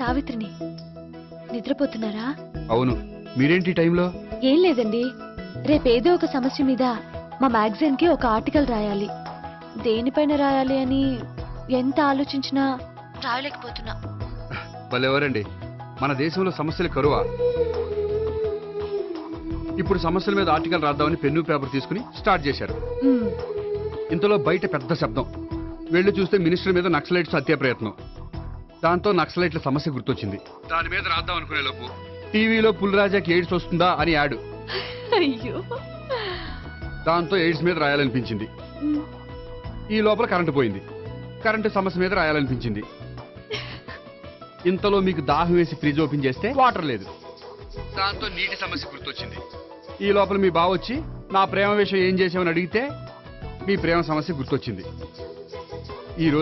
సావిత్రిని. నిద్రపోతున్నారా? అవును, మీరేంటి ఈ టైంలో? ఏం లేదండి, రేపేదో ఒక సమస్య మీద మా మ్యాగజైన్ కి ఒక ఆర్టికల్ రాయాలి. దేనిపైన రాయాలి అని ఎంత ఆలోచించినా రాయలేకపోతున్నా. వాళ్ళెవరండి, మన దేశంలో సమస్యలు కరువా? ఇప్పుడు సమస్యల మీద ఆర్టికల్ రాద్దామని పెన్ను పేపర్ తీసుకుని స్టార్ట్ చేశారు. ఇంతలో బయట పెద్ద శబ్దం. వెళ్ళి చూస్తే మినిస్టర్ మీద నక్సలైట్స్ హత్య ప్రయత్నం. దాంతో నక్సలైట్ల సమస్య గుర్తొచ్చింది. దాని మీద రాద్దాం అనుకునే లోపు టీవీలో పుల్రాజాకి ఎయిడ్స్ వస్తుందా అని యాడ్. అయ్యో, దాంతో ఎయిడ్స్ మీద రాయాలనిపించింది. ఈ లోపల కరెంటు పోయింది. కరెంటు సమస్య మీద రాయాలనిపించింది. ఇంతలో మీకు దాహం వేసి ఫ్రిడ్జ్ ఓపెన్ చేస్తే వాటర్ లేదు. దాంతో నీటి సమస్య గుర్తొచ్చింది. ఈ లోపల మీ బావ వచ్చి నా ప్రేమ విషయం ఏం చేసామని అడిగితే మీ ప్రేమ సమస్య గుర్తొచ్చింది. ఈ రోజు